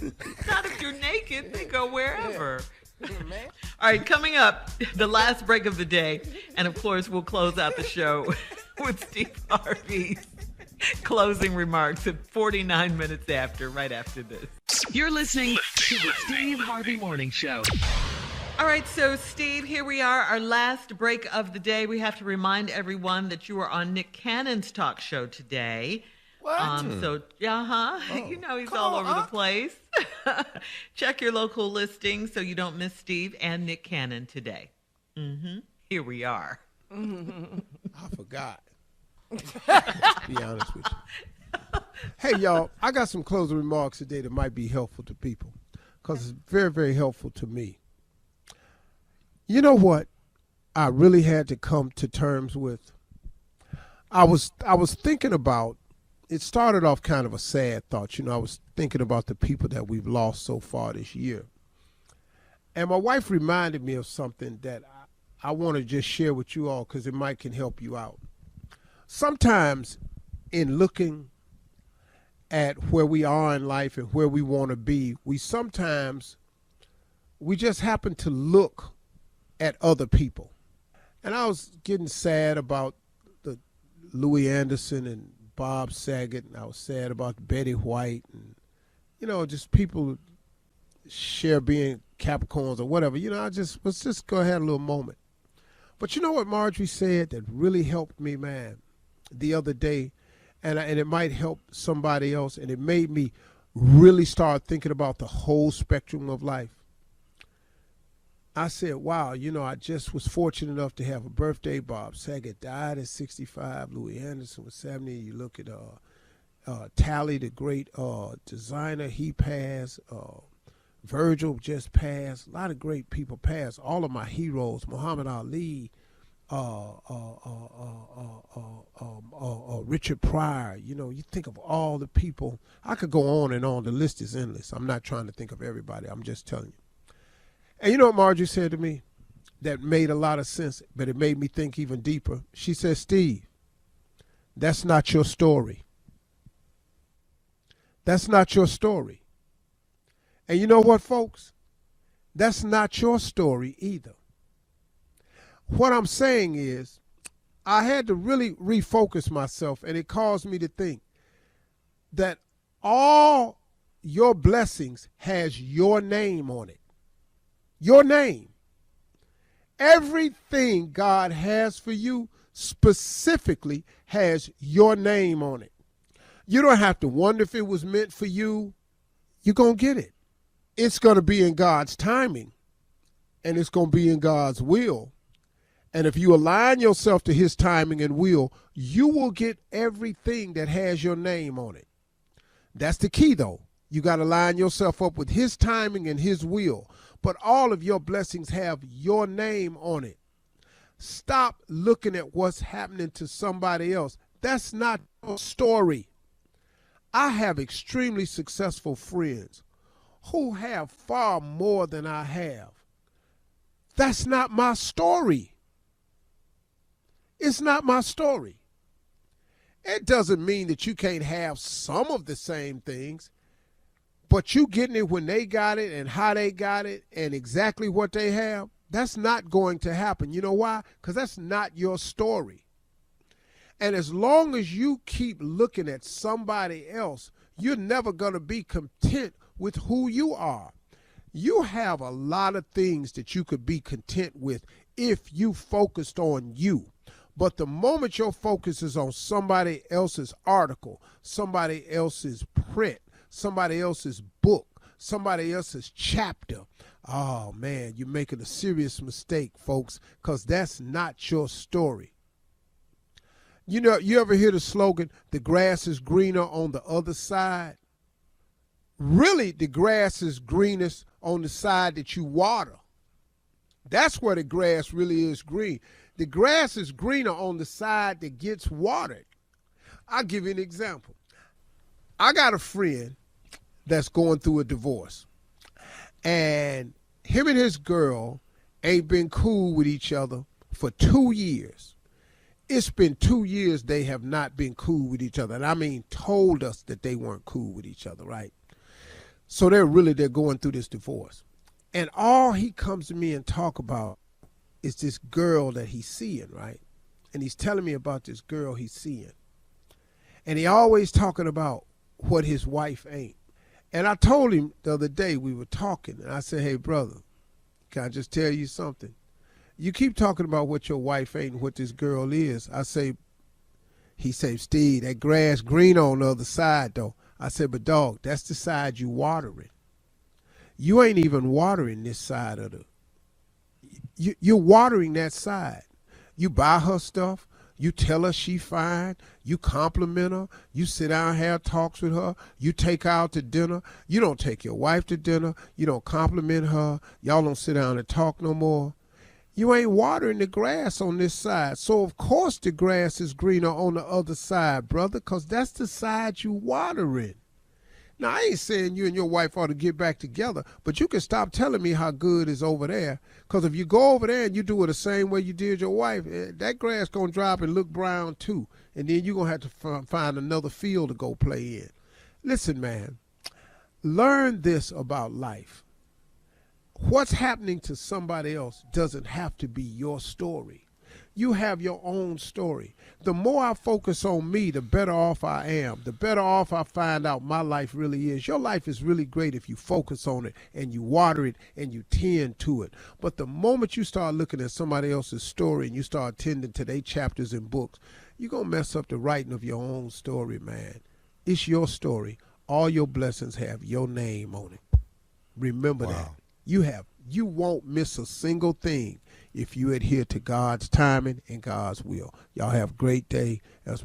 Not if you're naked. They go wherever. All right, coming up, the last break of the day. And of course, we'll close out the show with Steve Harvey's closing remarks at 49 minutes after, right after this. You're listening to the Steve Harvey Morning Show. All right, so Steve, here we are, our last break of the day. We have to remind everyone that you are on Nick Cannon's talk show today. What? So, you know he's all over the place. Check your local listings so you don't miss Steve and Nick Cannon today. Here we are. I forgot. Be honest with you. Hey, y'all, I got some closing remarks today that might be helpful to people because it's very, very helpful to me. You know what I really had to come to terms with? I was thinking about, it started off kind of a sad thought. You know, I was thinking about the people that we've lost so far this year. And my wife reminded me of something that I want to just share with you all because it might can help you out. Sometimes in looking at where we are in life and where we want to be, we just happen to look at other people. And I was getting sad about the Louis Anderson and Bob Saget, and I was sad about Betty White, and, you know, just people share being Capricorns or whatever. You know, let's just go ahead a little moment. But you know what Marjorie said that really helped me, man, the other day, and it might help somebody else, and it made me really start thinking about the whole spectrum of life. I said, wow, you know, I just was fortunate enough to have a birthday. Bob Saget died at 65. Louis Anderson was 70. You look at Talley, the great designer, he passed. Virgil just passed. A lot of great people passed. All of my heroes, Muhammad Ali, Richard Pryor. You know, you think of all the people. I could go on and on. The list is endless. I'm not trying to think of everybody. I'm just telling you. And you know what Marjorie said to me that made a lot of sense, but it made me think even deeper? She said, Steve, that's not your story. That's not your story. And you know what, folks? That's not your story either. what I'm saying is I had to really refocus myself, and it caused me to think that all your blessings has your name on it. Your name. Everything God has for you specifically has your name on it. You don't have to wonder if it was meant for you. You're going to get it. It's going to be in God's timing, and it's going to be in God's will. And if you align yourself to his timing and will, you will get everything that has your name on it. That's the key, though. You got to line yourself up with his timing and his will. But all of your blessings have your name on it. Stop looking at what's happening to somebody else. That's not your story. I have extremely successful friends who have far more than I have. That's not my story. It's not my story. It doesn't mean that you can't have some of the same things, but you getting it when they got it and how they got it and exactly what they have, that's not going to happen. You know why? Because that's not your story. And as long as you keep looking at somebody else, you're never going to be content with who you are. You have a lot of things that you could be content with if you focused on you. But the moment your focus is on somebody else's article, somebody else's print, somebody else's book, somebody else's chapter, oh man, you're making a serious mistake, folks, because that's not your story. You know, you ever hear the slogan, the grass is greener on the other side? Really, the grass is greenest on the side that you water. That's where the grass really is green. The grass is greener on the side that gets watered. I'll give you an example. I got a friend that's going through a divorce, and him and his girl ain't been cool with each other for 2 years. It's been 2 years they have not been cool with each other. And I mean, told us that they weren't cool with each other, right? So they're going through this divorce. And all he comes to me and talk about is this girl that he's seeing, right? And he's telling me about this girl he's seeing. And he always talking about what his wife ain't. And I told him the other day, we were talking, and I said, hey, brother, can I just tell you something? You keep talking about what your wife ain't and what this girl is. He said, Steve, that grass green on the other side, though. I said, but dog, that's the side you watering. You ain't even watering this side of you're watering that side. You buy her stuff. You tell her she fine. You compliment her. You sit down and have talks with her. You take her out to dinner. You don't take your wife to dinner. You don't compliment her. Y'all don't sit down and talk no more. You ain't watering the grass on this side. So, of course, the grass is greener on the other side, brother, because that's the side you watering. Now, I ain't saying you and your wife ought to get back together, but you can stop telling me how good is over there, because if you go over there and you do it the same way you did your wife, that grass going to drop and look brown too, and then you're going to have to find another field to go play in. Listen, man, learn this about life. What's happening to somebody else doesn't have to be your story. You have your own story. The more I focus on me, the better off I am. The better off I find out my life really is. Your life is really great if you focus on it and you water it and you tend to it. But the moment you start looking at somebody else's story and you start tending to their chapters and books, you're going to mess up the writing of your own story, man. It's your story. All your blessings have your name on it. Remember that. You won't miss a single thing if you adhere to God's timing and God's will. Y'all have a great day. That's